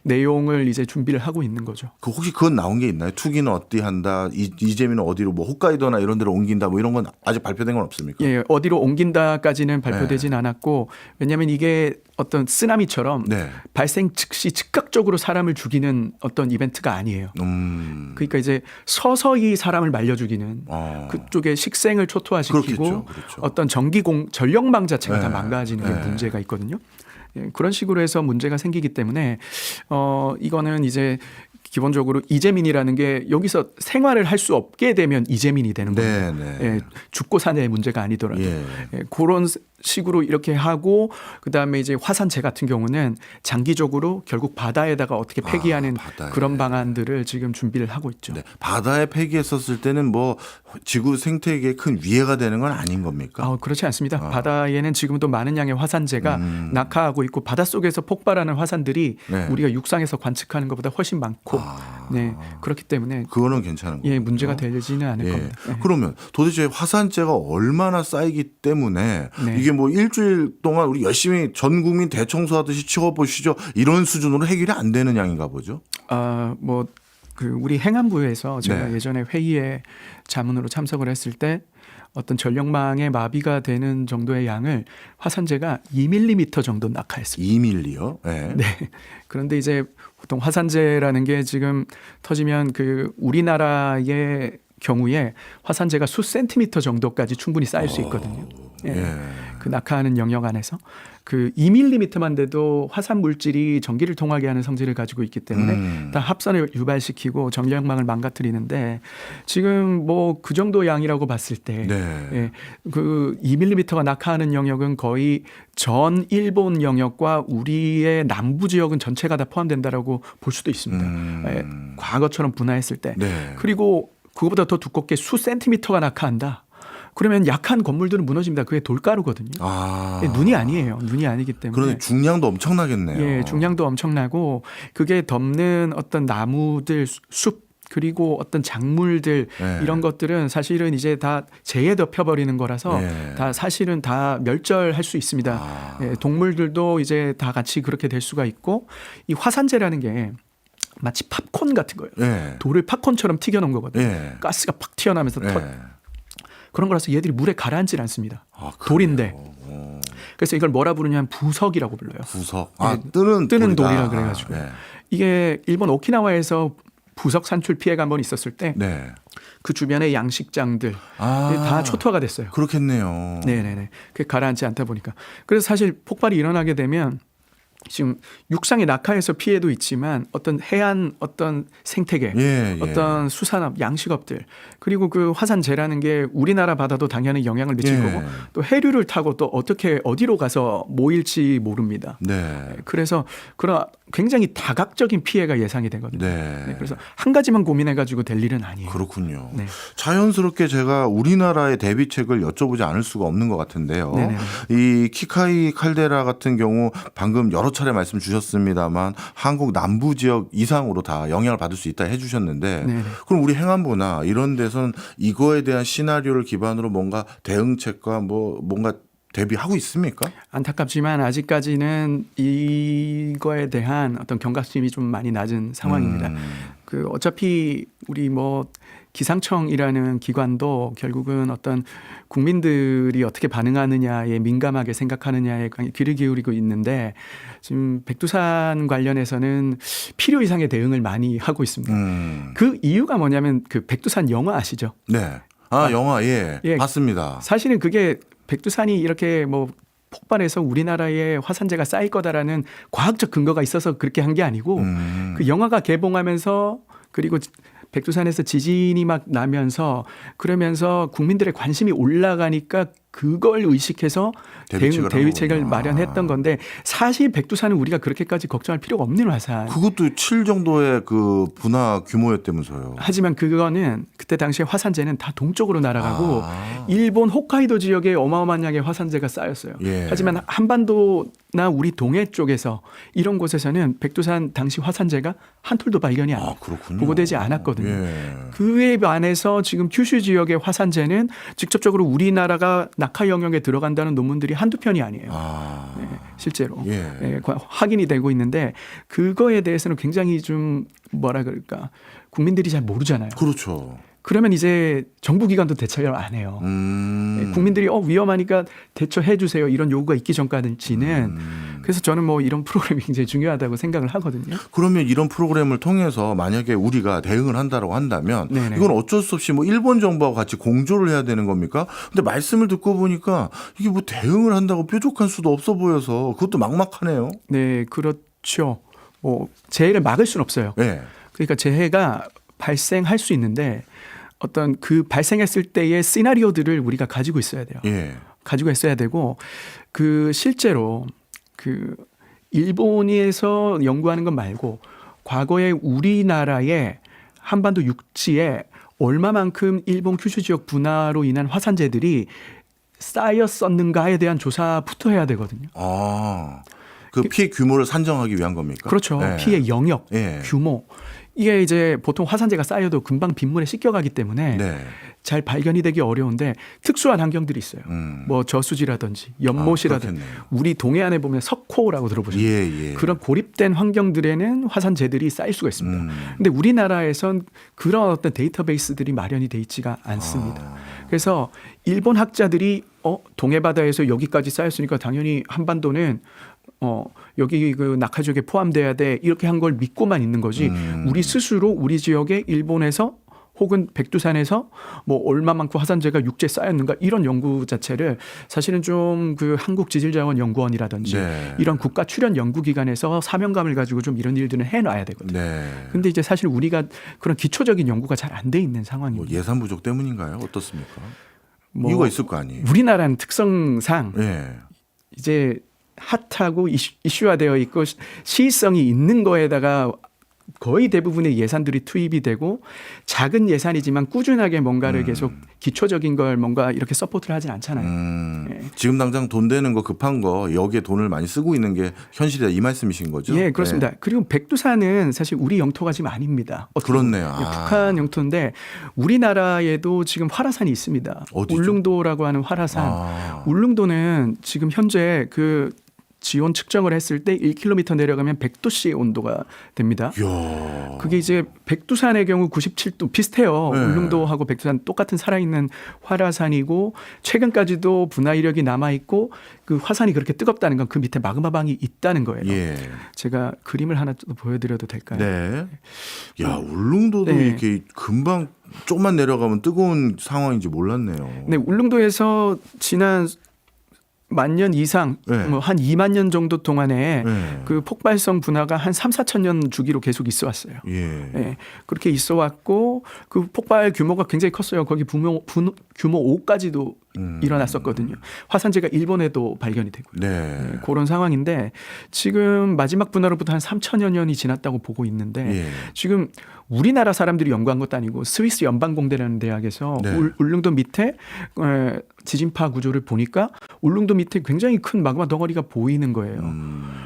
내용을 이제 준비를 하고 있는 거죠. 그 혹시 그건 나온 게 있나요? 투기는 어디 한다, 이재민은 어디로 뭐 홋카이도나 이런 데로 옮긴다, 뭐 이런 건 아직 발표된 건 없습니까? 예, 어디로 옮긴다까지는 발표되진 않았고, 왜냐하면 이게 어떤 쓰나미처럼 발생 즉시 즉각적으로 사람을 죽이는 어떤 이벤트가 아니에요. 그러니까 이제 서서히 사람을 말려 죽이는 그쪽에 식생을 초토화시키고 그렇죠. 어떤 전력망 자체가 다 망가지는 게 문제가 있거든요. 예, 그런 식으로 해서 문제가 생기기 때문에 이거는 이제 기본적으로 이재민이라는 게 여기서 생활을 할 수 없게 되면 이재민이 되는 거예요. 예, 죽고 사냐의 문제가 아니더라도 예, 그런 식으로 이렇게 하고 그다음에 이제 화산재 같은 경우는 장기적으로 결국 바다에다가 어떻게 폐기하는 그런 방안들을 지금 준비를 하고 있죠. 네. 바다에 폐기했었을 때는 뭐 지구 생태계에 큰 위해가 되는 건 아닌 겁니까? 그렇지 않습니다. 바다에는 지금도 많은 양의 화산재가 낙하하고 있고 바닷속에서 폭발하는 화산들이 우리가 육상에서 관측하는 것보다 훨씬 많고 네. 그렇기 때문에 그거는 괜찮은 거예요. 예, 문제가 되지는 않을 겁니다. 네. 그러면 도대체 화산재가 얼마나 쌓이기 때문에 이게 뭐 일주일 동안 우리 열심히 전 국민 대청소하듯이 치워보시죠. 이런 수준으로 해결이 안 되는 양인가 보죠. 뭐 그 우리 행안부에서 제가 예전에 회의에 자문으로 참석을 했을 때 어떤 전력망에 마비가 되는 정도의 양을 화산재가 2mm 정도 낙하했습니다. 2mm요? 네. 그런데 이제 보통 화산재라는 게 지금 터지면 그 우리나라의 경우에 화산재가 수 센티미터 정도까지 충분히 쌓일 수 있거든요. 그 낙하하는 영역 안에서 그 2mm만 돼도 화산 물질이 전기를 통하게 하는 성질을 가지고 있기 때문에 다 합선을 유발시키고 전력망을 망가뜨리는데 지금 뭐 그 정도 양이라고 봤을 때 그 2mm가 낙하하는 영역은 거의 전 일본 영역과 우리의 남부 지역은 전체가 다 포함된다라고 볼 수도 있습니다. 과거처럼 분화했을 때. 그리고 그거보다 더 두껍게 수 센티미터가 낙하한다. 그러면 약한 건물들은 무너집니다. 그게 돌가루거든요. 눈이 아니에요. 눈이 아니기 때문에. 그런데 중량도 엄청나겠네요. 예, 중량도 엄청나고 그게 덮는 어떤 나무들, 숲 그리고 어떤 작물들 이런 것들은 사실은 이제 다 재에 덮여버리는 거라서 다 사실은 다 멸절할 수 있습니다. 동물들도 이제 다 같이 그렇게 될 수가 있고 이 화산재라는 게 마치 팝콘 같은 거예요. 돌을 팝콘처럼 튀겨놓은 거거든요. 가스가 팍 튀어나오면서 그런 거라서 얘들이 물에 가라앉질 않습니다. 돌인데. 그래서 이걸 뭐라 부르냐면 부석이라고 불러요. 부석. 뜨는 돌이라 그래가지고. 이게 일본 오키나와에서 부석 산출 피해가 한번 있었을 때 그 주변의 양식장들 다 초토화가 됐어요. 그렇겠네요. 네네네. 그게 가라앉지 않다 보니까. 그래서 사실 폭발이 일어나게 되면 지금 육상의 낙하에서 피해도 있지만 어떤 해안 어떤 생태계 어떤 수산업 양식업들 그리고 그 화산재라는 게 우리나라 바다도 당연히 영향을 미칠 거고 또 해류를 타고 또 어떻게 어디로 가서 모일지 모릅니다. 그래서 그런 굉장히 다각적인 피해가 예상이 되거든요. 그래서 한 가지만 고민해가지고 될 일은 아니에요. 그렇군요. 자연스럽게 제가 우리나라의 대비책을 여쭤보지 않을 수가 없는 것 같은데요. 이 키카이 칼데라 같은 경우 방금 여러 차례 말씀 주셨습니다만 한국 남부 지역 이상으로 다 영향을 받을 수 있다 해주셨는데 그럼 우리 행안부나 이런 데서는 이거에 대한 시나리오를 기반으로 뭔가 대응책과 뭔가 대비하고 있습니까? 안타깝지만 아직까지는 이거에 대한 어떤 경각심이 좀 많이 낮은 상황입니다. 그 어차피 우리 뭐 기상청이라는 기관도 결국은 어떤 국민들이 어떻게 반응하느냐에 민감하게 생각하느냐에 귀를 기울이고 있는데 지금 백두산 관련해서는 필요 이상의 대응을 많이 하고 있습니다. 그 이유가 뭐냐면 그 백두산 영화 아시죠? 영화 봤습니다. 사실은 그게 백두산이 이렇게 뭐 폭발해서 우리나라에 화산재가 쌓일 거다라는 과학적 근거가 있어서 그렇게 한 게 아니고 그 영화가 개봉하면서 그리고 백두산에서 지진이 막 나면서 그러면서 국민들의 관심이 올라가니까 그걸 의식해서 대비책을 하는 마련했던 건데 사실 백두산은 우리가 그렇게까지 걱정할 필요가 없는 화산. 그것도 7 정도의 그 분화 규모였다면서요. 하지만 그거는 그때 당시에 화산재는 다 동쪽으로 날아가고 일본 홋카이도 지역에 어마어마한 양의 화산재가 쌓였어요. 예. 하지만 한반도나 우리 동해 쪽에서 이런 곳에서는 백두산 당시 화산재가 한 톨도 발견이 안 그렇군요. 보고되지 않았거든요. 예. 그에 반해서 지금 큐슈 지역의 화산재는 직접적으로 우리나라가 낙하 영역에 들어간다는 논문들이 한두 편이 아니에요. 네, 실제로 예. 확인이 되고 있는데 그거에 대해서는 굉장히 좀 뭐라 그럴까 국민들이 잘 모르잖아요. 그렇죠. 그러면 이제 정부기관도 대처를 안 해요. 국민들이 위험하니까 대처해 주세요 이런 요구가 있기 전까지는 그래서 저는 뭐 이런 프로그램이 굉장히 중요하다고 생각을 하거든요. 그러면 이런 프로그램을 통해서 만약에 우리가 대응을 한다고 한다면 네네. 이건 어쩔 수 없이 뭐 일본 정부와 같이 공조를 해야 되는 겁니까? 근데 말씀을 듣고 보니까 이게 뭐 대응을 한다고 뾰족한 수도 없어 보여서 그것도 막막하네요. 네, 그렇죠. 뭐 재해를 막을 수는 없어요. 네. 그러니까 재해가 발생할 수 있는데 어떤 그 발생했을 때의 시나리오들을 우리가 가지고 있어야 돼요. 예. 가지고 있어야 되고 그 실제로 그 일본에서 연구하는 것 말고 과거에 우리나라의 한반도 육지에 얼마만큼 일본 큐슈 지역 분화로 인한 화산재들이 쌓였었는가에 대한 조사부터 해야 되거든요. 그 피해 규모를 산정하기 위한 겁니까? 그렇죠. 네. 피해 영역, 네. 규모. 이게 이제 보통 화산재가 쌓여도 금방 빗물에 씻겨가기 때문에 네. 잘 발견이 되기 어려운데 특수한 환경들이 있어요. 뭐 저수지라든지 연못이라든지 우리 동해안에 보면 석호라고 들어보셨나요? 예. 그런 고립된 환경들에는 화산재들이 쌓일 수가 있습니다. 근데 우리나라에선 그런 어떤 데이터베이스들이 마련이 돼 있지가 않습니다. 그래서 일본 학자들이 동해 바다에서 여기까지 쌓였으니까 당연히 한반도는 여기 그 낙하 지역에 포함돼야 돼 이렇게 한 걸 믿고만 있는 거지 우리 스스로 우리 지역에 일본에서 혹은 백두산에서 뭐 얼마만큼 화산재가 육지에 쌓였는가 이런 연구 자체를 사실은 좀 그 한국지질자원연구원이라든지 네. 이런 국가 출연 연구기관에서 사명감을 가지고 좀 이런 일들은 해놔야 되거든요. 네. 근데 이제 사실 우리가 그런 기초적인 연구가 잘 안 돼 있는 뭐 상황입니다. 예산 부족 때문인가요? 어떻습니까? 뭐 이유가 있을 거 아니에요? 우리나라는 특성상 예. 이제 핫하고 이슈화되어 있고 시의성이 있는 거에다가 거의 대부분의 예산들이 투입이 되고 작은 예산이지만 꾸준하게 뭔가를 계속 기초적인 걸 뭔가 이렇게 서포트를 하진 않잖아요. 예. 지금 당장 돈 되는 거 급한 거 여기에 돈을 많이 쓰고 있는 게 현실이다 이 말씀이신 거죠? 예, 그렇습니다. 그리고 백두산은 사실 우리 영토가 지금 아닙니다. 그렇네요. 북한 영토인데 우리나라에도 지금 활화산이 있습니다. 어디죠? 울릉도라고 하는 활화산. 울릉도는 지금 현재 그 지온 측정을 했을 때 1km 내려가면 100도씨의 온도가 됩니다. 이야. 그게 이제 백두산의 경우 97도 비슷해요. 네. 울릉도하고 백두산 똑같은 살아있는 활화산이고 최근까지도 분화 이력이 남아있고 그 화산이 그렇게 뜨겁다는 건 그 밑에 마그마방이 있다는 거예요. 예. 제가 그림을 하나 또 보여드려도 될까요? 네. 야, 울릉도도 네. 이렇게 금방 조금만 내려가면 뜨거운 상황인지 몰랐네요. 네, 울릉도에서 지난 만년 이상 네. 뭐 한 2만 년 정도 동안에 네. 그 폭발성 분화가 한 3, 4천 년 주기로 계속 있어 왔어요. 예. 네, 그렇게 있어 왔고 그 폭발 규모가 굉장히 컸어요. 거기 규모 5까지도 일어났었거든요. 화산재가 일본에도 발견이 되고요. 네. 네, 그런 상황인데 지금 마지막 분화로부터 한 3천여 년이 지났다고 보고 있는데 예. 지금 우리나라 사람들이 연구한 것도 아니고 스위스 연방공대라는 대학에서 네. 울릉도 밑에 지진파 구조를 보니까 울릉도 밑에 굉장히 큰 마그마 덩어리가 보이는 거예요.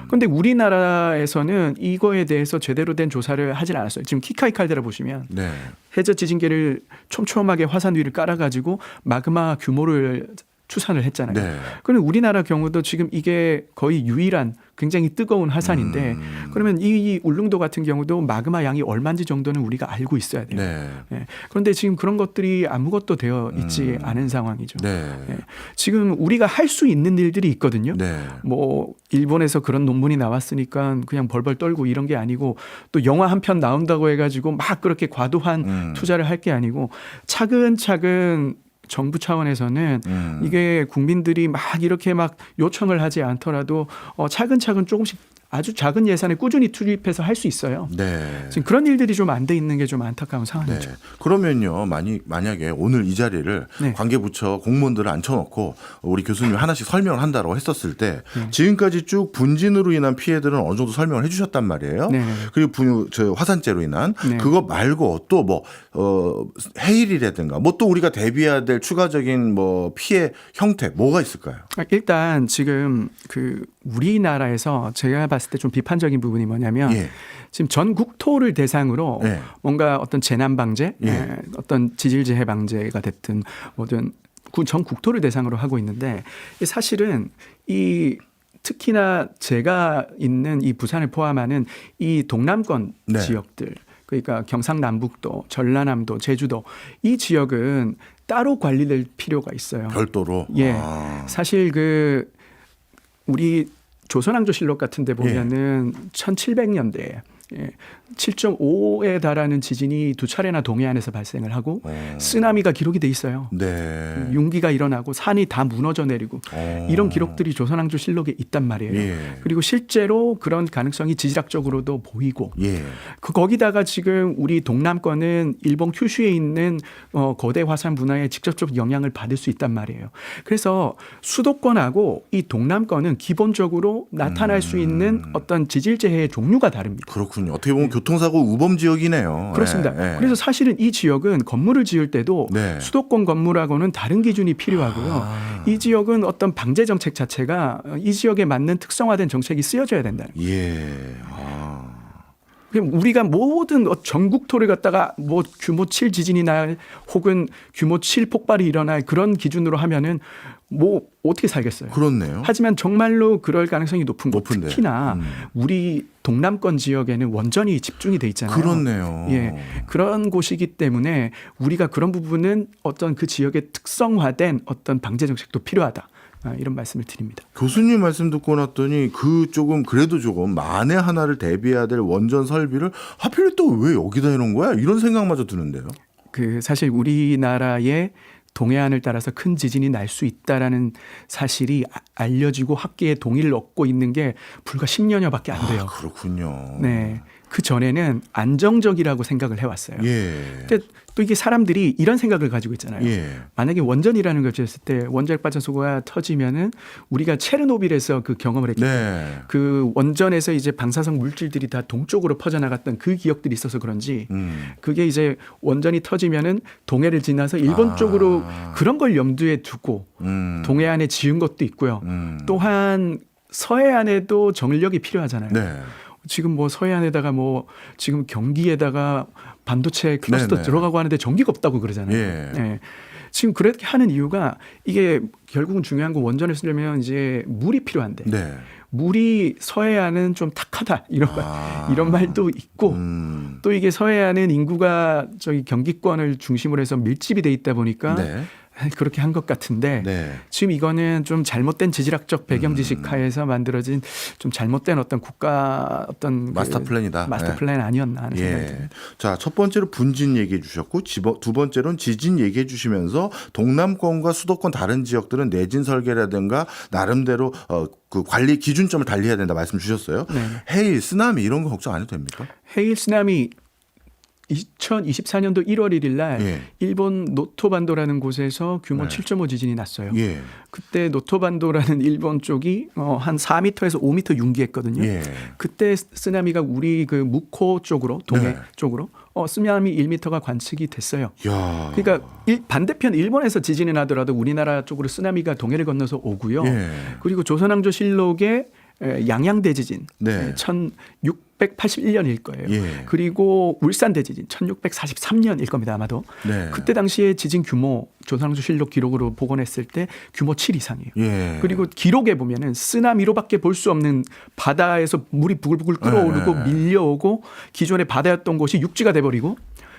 그런데 우리나라에서는 이거에 대해서 제대로 된 조사를 하질 않았어요. 지금 키카이 칼데라 보시면 네. 해저 지진계를 촘촘하게 화산 위를 깔아가지고 마그마 규모를 추산을 했잖아요. 네. 그럼 우리나라 경우도 지금 이게 거의 유일한 굉장히 뜨거운 화산인데 그러면 이 울릉도 같은 경우도 마그마 양이 얼마인지 정도는 우리가 알고 있어야 돼요. 네. 네. 그런데 지금 그런 것들이 아무것도 되어 있지 않은 상황이죠. 네. 네. 지금 우리가 할 수 있는 일들이 있거든요. 네. 뭐 일본에서 그런 논문이 나왔으니까 그냥 벌벌 떨고 이런 게 아니고 또 영화 한 편 나온다고 해가지고 막 그렇게 과도한 투자를 할 게 아니고 차근차근 정부 차원에서는 이게 국민들이 막 이렇게 막 요청을 하지 않더라도 차근차근 조금씩 아주 작은 예산에 꾸준히 투입해서 할 수 있어요. 네. 지금 그런 일들이 좀 안 돼 있는 게 좀 안타까운 상황이죠. 네. 그러면요, 만약에 오늘 이 자리를 네. 관계부처 공무원들을 앉혀놓고 우리 교수님이 하나씩 설명을 한다고 했었을 때 네. 지금까지 쭉 분진으로 인한 피해들은 어느 정도 설명을 해주셨단 말이에요. 네. 그리고 저 화산재로 인한 네. 그거 말고 또 뭐 해일이라든가 뭐 또 우리가 대비해야 될 추가적인 뭐 피해 형태 뭐가 있을까요? 일단 지금 그 우리나라에서 제가 봤을 때 좀 비판적인 부분이 뭐냐면 예. 지금 전 국토를 대상으로 예. 뭔가 어떤 재난 방제, 예. 어떤 지질재해 방제가 됐든 뭐든 전 국토를 대상으로 하고 있는데 사실은 이 특히나 제가 있는 이 부산을 포함하는 이 동남권 네. 지역들, 그러니까 경상남북도, 전라남도, 제주도 이 지역은 따로 관리될 필요가 있어요. 별도로. 예, 아. 사실 그 우리 조선왕조실록 같은 데 보면은 1700년대에 7.5에 달하는 지진이 두 차례나 동해안에서 발생을 하고 쓰나미가 기록이 돼 있어요. 네. 융기가 일어나고 산이 다 무너져 내리고 이런 기록들이 조선왕조실록에 있단 말이에요. 예. 그리고 실제로 그런 가능성이 지질학적으로도 보이고 예. 거기다가 지금 우리 동남권은 일본 큐슈에 있는 거대 화산 분화에 직접적 영향을 받을 수 있단 말이에요. 그래서 수도권하고 이 동남권은 기본적으로 나타날 수 있는 어떤 지질재해의 종류가 다릅니다. 그렇군요. 어떻게 보면 교통사고 우범 지역이네요. 그렇습니다. 예, 예. 그래서 사실은 이 지역은 건물을 지을 때도 네. 수도권 건물하고는 다른 기준이 필요하고요. 이 지역은 어떤 방제 정책 자체가 이 지역에 맞는 특성화된 정책이 쓰여져야 된다는 거예요. 예. 아. 그럼 우리가 모든 전국토를 갖다가 뭐 규모 7 지진이 날 혹은 규모 7 폭발이 일어날 그런 기준으로 하면은 뭐 어떻게 살겠어요. 그렇네요. 하지만 정말로 그럴 가능성이 높은 거 높은데. 특히나 우리 동남권 지역에는 원전이 집중이 돼 있잖아요. 그렇네요. 예, 그런 곳이기 때문에 우리가 그런 부분은 어떤 그 지역의 특성화된 어떤 방제 정책도 필요하다. 이런 말씀을 드립니다. 교수님 말씀 듣고 났더니 그래도 조금 만에 하나를 대비해야 될 원전 설비를 하필 또 왜 여기다 해놓은 거야? 이런 생각마저 드는데요. 그 사실 우리나라의 동해안을 따라서 큰 지진이 날 수 있다라는 사실이 알려지고 학계의 동의를 얻고 있는 게 불과 10년여밖에 안 돼요. 그렇군요. 네. 그 전에는 안정적이라고 생각을 해왔어요. 예. 근데 또 이게 사람들이 이런 생각을 가지고 있잖아요. 예. 만약에 원전이라는 걸 지었을 때 원자력 발전소가 터지면은 우리가 체르노빌에서 그 경험을 했기 때문에 네. 그 원전에서 이제 방사성 물질들이 다 동쪽으로 퍼져나갔던 그 기억들이 있어서 그런지 그게 이제 원전이 터지면은 동해를 지나서 일본 쪽으로 그런 걸 염두에 두고 동해안에 지은 것도 있고요. 또한 서해안에도 정력이 필요하잖아요. 네. 지금 뭐 서해안에다가 뭐 지금 경기에다가 반도체 클러스터 네네. 들어가고 하는데 전기가 없다고 그러잖아요. 예. 예. 지금 그렇게 하는 이유가 이게 결국은 중요한 건 원전을 쓰려면 이제 물이 필요한데 네. 물이 서해안은 좀 탁하다 이런 말도 있고 또 이게 서해안은 인구가 저기 경기권을 중심으로 해서 밀집이 돼 있다 보니까 네. 그렇게 한 것 같은데 네. 지금 이거는 좀 잘못된 지질학적 배경 지식하에서 만들어진 좀 잘못된 어떤 국가 어떤 마스터 플랜이다. 마스터 네. 플랜 아니었나 하는 생각이 예. 듭니다. 자, 첫 번째로 분진 얘기해 주셨고 두 번째로는 지진 얘기해 주시면서 동남권과 수도권 다른 지역들은 내진 설계라든가 나름대로 그 관리 기준점을 달리해야 된다 말씀 주셨어요. 네. 해일, 쓰나미 이런 거 걱정 안 해도 됩니까? 해일 쓰나미 2024년도 1월 1일 날 예. 일본 노토반도라는 곳에서 규모 네. 7.5 지진이 났어요. 예. 그때 노토반도라는 일본 쪽이 한 4m에서 5m 융기했거든요. 예. 그때 쓰나미가 우리 그 무코 쪽으로 동해 네. 쪽으로 쓰나미 1m가 관측이 됐어요. 야. 그러니까 반대편 일본에서 지진이 나더라도 우리나라 쪽으로 쓰나미가 동해를 건너서 오고요. 예. 그리고 조선왕조실록의 양양 대지진 네. 1681년일 거예요. 예. 그리고 울산 대지진 1643년일 겁니다. 아마도. 네. 그때 당시에 지진 규모 조선왕조실록 기록으로 복원했을 때 규모 7 이상이에요. 예. 그리고 기록에 보면은 쓰나미로밖에 볼 수 없는 바다에서 물이 부글부글 끓어오르고 네. 밀려오고 기존의 바다였던 곳이 육지가 돼버리고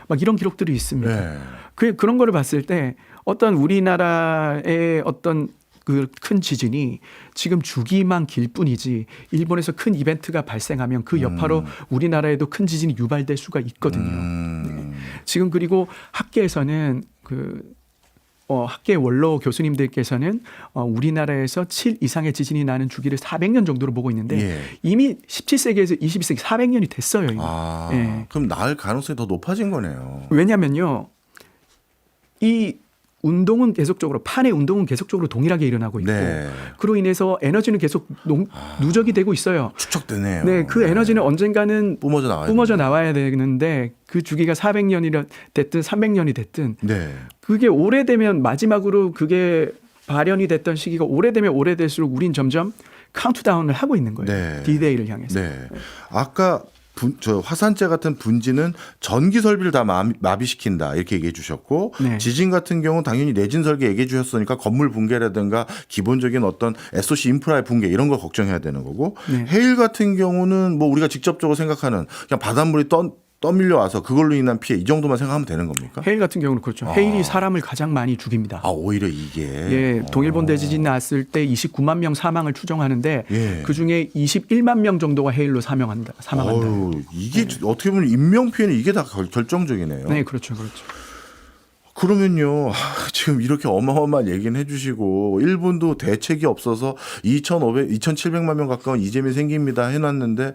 막 이런 기록들이 있습니다. 네. 그런 거를 봤을 때 어떤 우리나라의 어떤 그 큰 지진이 지금 주기만 길 뿐이지 일본에서 큰 이벤트가 발생하면 그 여파로 우리나라에도 큰 지진이 유발될 수가 있거든요. 네. 지금 그리고 학계에서는 그 학계 원로 교수님들께서는 우리나라에서 7 이상의 지진이 나는 주기를 400년 정도로 보고 있는데 예. 이미 17세기에서 22세기 400년이 됐어요. 이미. 아, 예. 그럼 나을 가능성이 더 높아진 거네요. 왜냐면요. 이 운동은 계속적으로 판의 운동은 계속적으로 동일하게 일어나고 있고 네. 그로 인해서 에너지는 계속 누적이 되고 있어요. 축적되네요. 네, 그 에너지는 언젠가는 뿜어져 나와야 되는데 그 주기가 400년이 됐든 300년이 됐든 네. 그게 오래되면 마지막으로 그게 발현이 됐던 시기가 오래되면 오래될수록 우린 점점 카운트다운을 하고 있는 거예요. 네. D-Day를 향해서. 네. 아까 저 화산재 같은 분지는 전기 설비를 다 마비시킨다 이렇게 얘기해 주셨고 네. 지진 같은 경우는 당연히 내진 설계 얘기해 주셨으니까 건물 붕괴라든가 기본적인 어떤 SOC 인프라의 붕괴 이런 걸 걱정해야 되는 거고 네. 해일 같은 경우는 뭐 우리가 직접적으로 생각하는 그냥 바닷물이 떠밀려 와서 그걸로 인한 피해 이 정도만 생각하면 되는 겁니까? 해일 같은 경우는 그렇죠. 해일이 사람을 가장 많이 죽입니다. 아 오히려 이게 예, 동일본 대지진 났을 때 29만 명 사망을 추정하는데 예. 그 중에 21만 명 정도가 해일로 사망한다. 어휴, 이게 어떻게 보면 인명 피해는 이게 다 결정적이네요. 네, 그렇죠, 그렇죠. 그러면요, 지금 이렇게 어마어마한 얘기는 해주시고, 일본도 대책이 없어서 2,700만 명 가까운 이재민 생깁니다 해놨는데,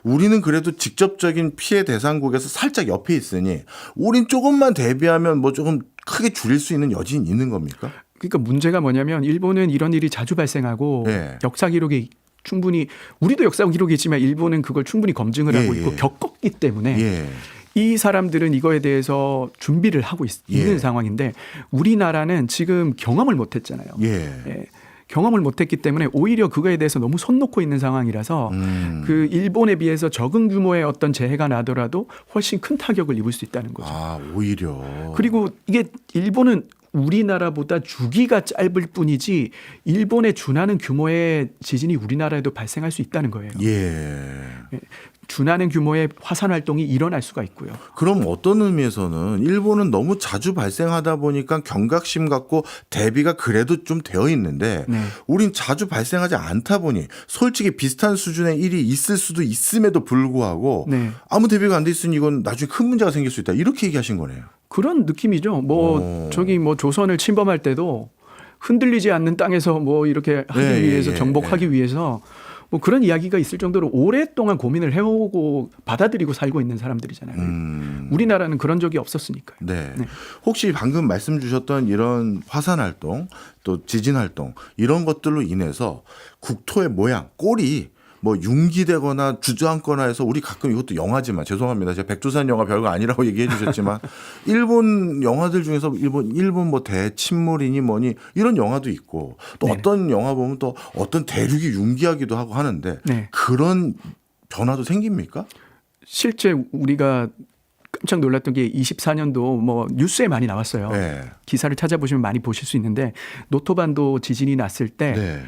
우리는 그래도 직접적인 피해 대상국에서 살짝 옆에 있으니, 우린 조금만 대비하면 뭐 조금 크게 줄일 수 있는 여지는 있는 겁니까? 그러니까 문제가 뭐냐면 일본은 이런 일이 자주 발생하고 네. 역사 기록이 충분히 우리도 역사 기록이 있지만 일본은 그걸 충분히 검증을 예, 하고 있고 예. 겪었기 때문에 예. 이 사람들은 이거에 대해서 준비를 하고 있는 예. 상황인데 우리나라는 지금 경험을 못했잖아요. 예. 예. 경험을 못했기 때문에 오히려 그거에 대해서 너무 손 놓고 있는 상황이라서 그 일본에 비해서 적은 규모의 어떤 재해가 나더라도 훨씬 큰 타격을 입을 수 있다는 거죠. 아, 오히려. 그리고 이게 일본은 우리나라보다 주기가 짧을 뿐이지 일본에 준하는 규모의 지진이 우리나라에도 발생할 수 있다는 거예요. 예. 준하는 규모의 화산 활동이 일어날 수가 있고요. 그럼 어떤 의미에서는 일본은 너무 자주 발생하다 보니까 경각심 갖고 대비가 그래도 좀 되어 있는데 네. 우린 자주 발생하지 않다 보니 솔직히 비슷한 수준의 일이 있을 수도 있음에도 불구하고 네. 아무 대비가 안 돼 있으니 이건 나중에 큰 문제가 생길 수 있다. 이렇게 얘기하신 거네요. 그런 느낌이죠. 뭐 저기 뭐 조선을 침범할 때도 흔들리지 않는 땅에서 뭐 이렇게 하기 예, 위해서 예, 정복하기 위해서 뭐 그런 이야기가 있을 정도로 오랫동안 고민을 해오고 받아들이고 살고 있는 사람들이잖아요. 우리나라는 그런 적이 없었으니까요. 네. 혹시 방금 말씀 주셨던 이런 화산 활동 또 지진 활동 이런 것들로 인해서 국토의 모양, 꼴이 뭐 융기되거나 주저앉거나 해서 우리 가끔 이것도 영화지만 죄송합니다. 제가 백두산 영화 별거 아니라고 얘기해 주셨지만 일본 영화들 중에서 일본 뭐 대침몰이니 뭐니 이런 영화도 있고 또 네네. 어떤 영화 보면 또 어떤 대륙이 융기하기도 하고 하는데 네. 그런 변화도 생깁니까? 실제 우리가 깜짝 놀랐던 게 24년도 뭐 뉴스에 많이 나왔어요. 네. 기사를 찾아보시면 많이 보실 수 있는데 노토반도 지진이 났을 때 네.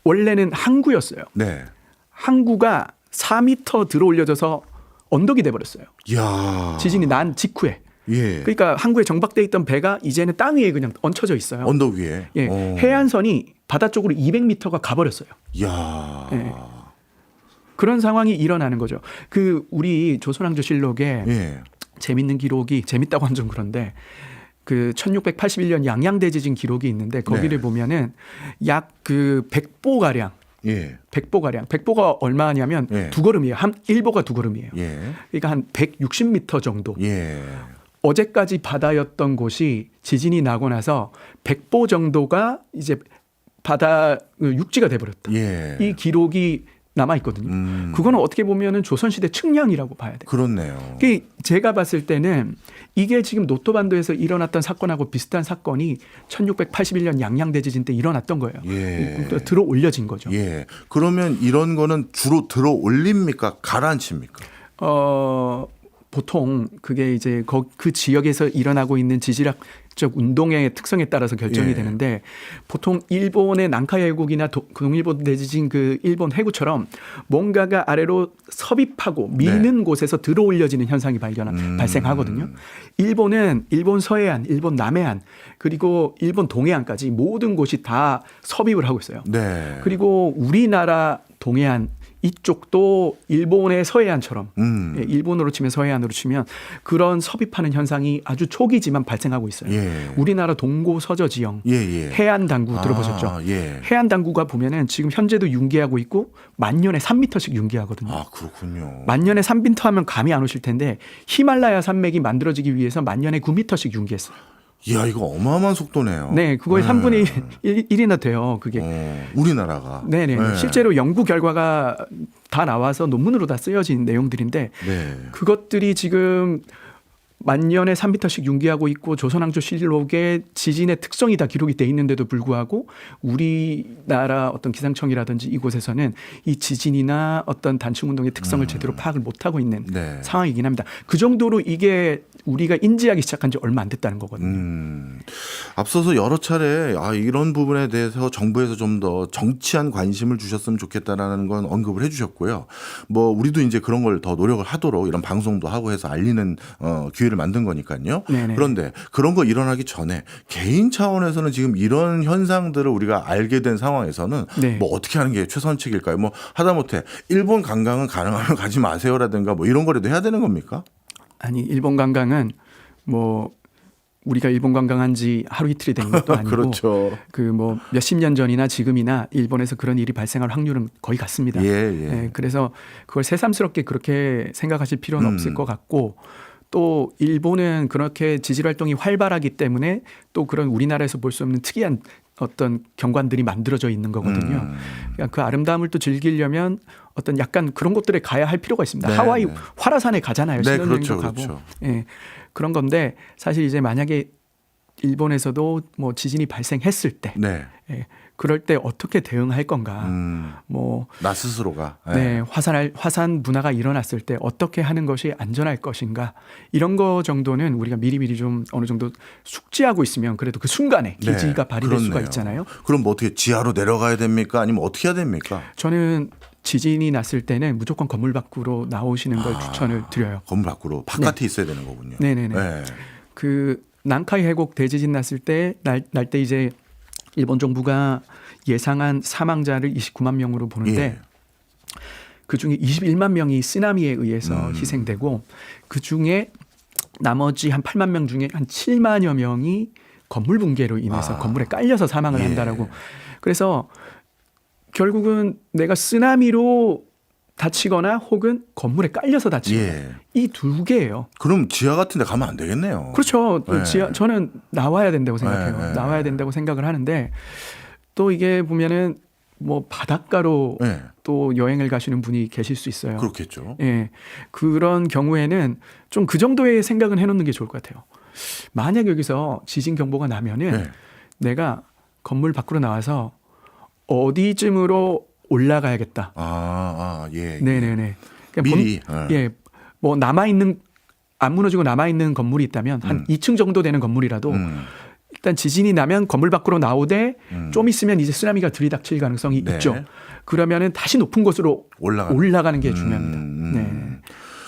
원래는 항구였어요. 네. 항구가 4m 들어 올려져서 언덕이 돼버렸어요. 이야. 지진이 난 직후에. 예. 그러니까 항구에 정박돼 있던 배가 이제는 땅 위에 그냥 얹혀져 있어요. 언덕 위에. 예, 해안선이 바다 쪽으로 200m가 가버렸어요. 이야. 예. 그런 상황이 일어나는 거죠. 그 우리 조선왕조실록에 예. 재밌는 기록이 재밌다고 하면 좀 그런데 그 1681년 양양대지진 기록이 있는데 거기를 네. 보면은 약 그 100보 가량. 예. 100보 가량. 100보가 얼마냐면 예. 두 걸음이에요. 한 1보가 두 걸음이에요. 예. 그러니까 한 160m 정도. 예. 어제까지 바다였던 곳이 지진이 나고 나서 100보 정도가 이제 바다 육지가 돼 버렸다. 예. 이 기록이 남아 있거든요. 그거는 어떻게 보면은 조선시대 측량이라고 봐야 돼요. 그렇네요. 제가 봤을 때는 이게 지금 노토반도에서 일어났던 사건하고 비슷한 사건이 1681년 양양대지진 때 일어났던 거예요. 예. 들어 올려진 거죠. 예. 그러면 이런 거는 주로 들어 올립니까? 가라앉힙니까? 보통 그게 이제 그 지역에서 일어나고 있는 지질학적 운동의 특성에 따라서 결정이 예. 되는데 보통 일본의 난카해국이나 동일본 대지진 그 일본 해구처럼 뭔가가 아래로 섭입하고 미는 곳에서 들어 올려지는 현상이 발생하거든요. 일본은 일본 서해안, 일본 남해안 그리고 일본 동해안까지 모든 곳이 다 섭입을 하고 있어요. 네. 그리고 우리나라 동해안 이쪽도 일본의 서해안처럼 음. 일본으로 치면 서해안으로 치면 그런 섭입하는 현상이 아주 초기지만 발생하고 있어요. 예. 우리나라 동고 서저 지형 예, 예. 해안 당구 들어보셨죠? 아, 예. 해안 당구가 보면은 지금 현재도 융기하고 있고 만년에 3m씩 융기하거든요. 아, 그렇군요. 만년에 3m 하면 감이 안 오실 텐데 히말라야 산맥이 만들어지기 위해서 만년에 9m씩 융기했어요. 이야, 이거 어마어마한 속도네요. 네, 그거의 3분의 1이나 돼요. 그게. 우리나라가. 네네. 네. 실제로 연구 결과가 다 나와서 논문으로 다 쓰여진 내용들인데 네. 그것들이 지금 만년에 3m씩 융기하고 있고 조선왕조실록에 지진의 특성이 다 기록이 돼 있는데도 불구하고 우리나라 어떤 기상청이라든지 이곳에서는 이 지진이나 어떤 단층 운동의 특성을 제대로 파악을 못하고 있는 네. 상황이긴 합니다. 그 정도로 이게 우리가 인지하기 시작한 지 얼마 안 됐다는 거거든요. 앞서서 여러 차례 이런 부분에 대해서 정부에서 좀 더 정치한 관심을 주셨으면 좋겠다라는 건 언급을 해주셨고요. 뭐 우리도 이제 그런 걸 더 노력을 하도록 이런 방송도 하고 해서 알리는 기회를 만든 거니까요. 네네. 그런데 그런 거 일어나기 전에 개인 차원에서는 지금 이런 현상들을 우리가 알게 된 상황에서는 네. 뭐 어떻게 하는 게 최선책일까요? 뭐 하다못해 일본 관광은 가능하면 가지 마세요라든가 뭐 이런 거라도 해야 되는 겁니까? 아니 일본 관광은 뭐 우리가 일본 관광한 지 하루 이틀이 된 것도 아니고 그렇죠. 그 뭐 몇십 년 전이나 지금이나 일본에서 그런 일이 발생할 확률은 거의 같습니다. 예. 그래서 그걸 새삼스럽게 그렇게 생각하실 필요는 없을 것 같고 또 일본은 그렇게 지질 활동이 활발하기 때문에 또 그런 우리나라에서 볼 수 없는 특이한 어떤 경관들이 만들어져 있는 거거든요. 그러니까 그 아름다움을 또 즐기려면 어떤 약간 그런 곳들에 가야 할 필요가 있습니다. 네, 하와이 네. 활화산에 가잖아요. 네, 신혼여행도 그렇죠, 가고. 그렇죠. 예, 그런 건데 사실 이제 만약에 일본에서도 뭐 지진이 발생했을 때 네. 예, 그럴 때 어떻게 대응할 건가. 뭐 나 스스로가. 네, 화산 분화가 일어났을 때 어떻게 하는 것이 안전할 것인가 이런 거 정도는 우리가 미리미리 좀 어느 정도 숙지하고 있으면 그래도 그 순간에 네, 기지가 발휘될 수가 그렇네요. 있잖아요. 그럼 뭐 어떻게 지하로 내려가야 됩니까? 아니면 어떻게 해야 됩니까? 저는 지진이 났을 때는 무조건 건물 밖으로 나오시는 걸 추천을 드려요. 건물 밖으로 바깥에 있어야 되는 거군요. 네네네. 네. 그 난카이 해곡 대지진 났을 때 날 때 이제 일본 정부가 예상한 사망자를 29만 명으로 보는데 예. 그중에 21만 명이 쓰나미에 의해서 희생되고 그중에 나머지 한 8만 명 중에 한 7만여 명이 건물 붕괴로 인해서 건물에 깔려서 사망을 예. 한다라고. 그래서 결국은 내가 쓰나미로 다치거나 혹은 건물에 깔려서 다치거나 예. 이 두 개예요. 그럼 지하 같은 데 가면 안 되겠네요. 그렇죠. 네. 저는 나와야 된다고 생각해요. 네. 나와야 된다고 생각을 하는데 또 이게 보면은 뭐 바닷가로 네. 또 여행을 가시는 분이 계실 수 있어요. 그렇겠죠. 예. 그런 경우에는 좀 그 정도의 생각은 해놓는 게 좋을 것 같아요. 만약 여기서 지진 경보가 나면은 네. 내가 건물 밖으로 나와서 어디쯤으로 올라가야겠다. 예. 네네네. 그러니까 미리. 예. 뭐 남아있는 안 무너지고 남아있는 건물이 있다면 한 2층 정도 되는 건물이라도 일단 지진이 나면 건물 밖으로 나오되 좀 있으면 이제 쓰나미가 들이닥칠 가능성이 네. 있죠. 그러면은 다시 높은 곳으로 올라가는 게 중요합니다. 네.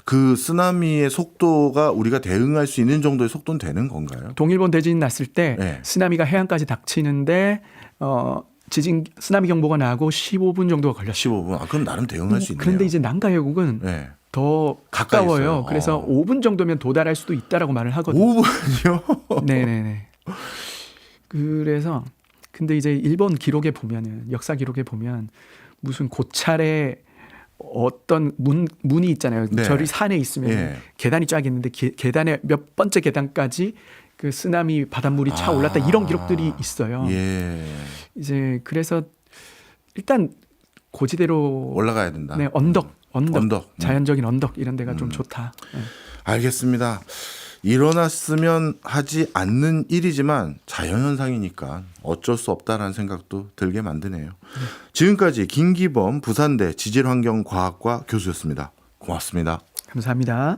그 쓰나미의 속도가 우리가 대응할 수 있는 정도의 속도는 되는 건가요? 동일본 대지진 났을 때 네. 쓰나미가 해안까지 닥치는데 지진 쓰나미 경보가 나고 15분 정도가 걸렸어요. 15분. 그럼 나름 대응할 수 있네요. 그런데 이제 난카 해곡은 네. 더 가까이 가까워요. 있어요. 그래서 5분 정도면 도달할 수도 있다라고 말을 하거든요. 5분이요? 네네네. 그래서 근데 이제 일본 기록에 보면은 역사 기록에 보면 무슨 고찰에 어떤 문이 있잖아요. 네. 절이 산에 있으면 예. 계단이 쫙 있는데 계단의 몇 번째 계단까지 그 쓰나미 바닷물이 차 올랐다 이런 기록들이 있어요. 예. 이제 그래서 일단 고지대로 올라가야 된다. 네, 언덕. 자연적인 언덕 이런 데가 좀 좋다. 네. 알겠습니다. 일어났으면 하지 않는 일이지만 자연현상이니까 어쩔 수 없다라는 생각도 들게 만드네요. 지금까지 김기범 부산대 지질환경과학과 교수였습니다. 고맙습니다. 감사합니다.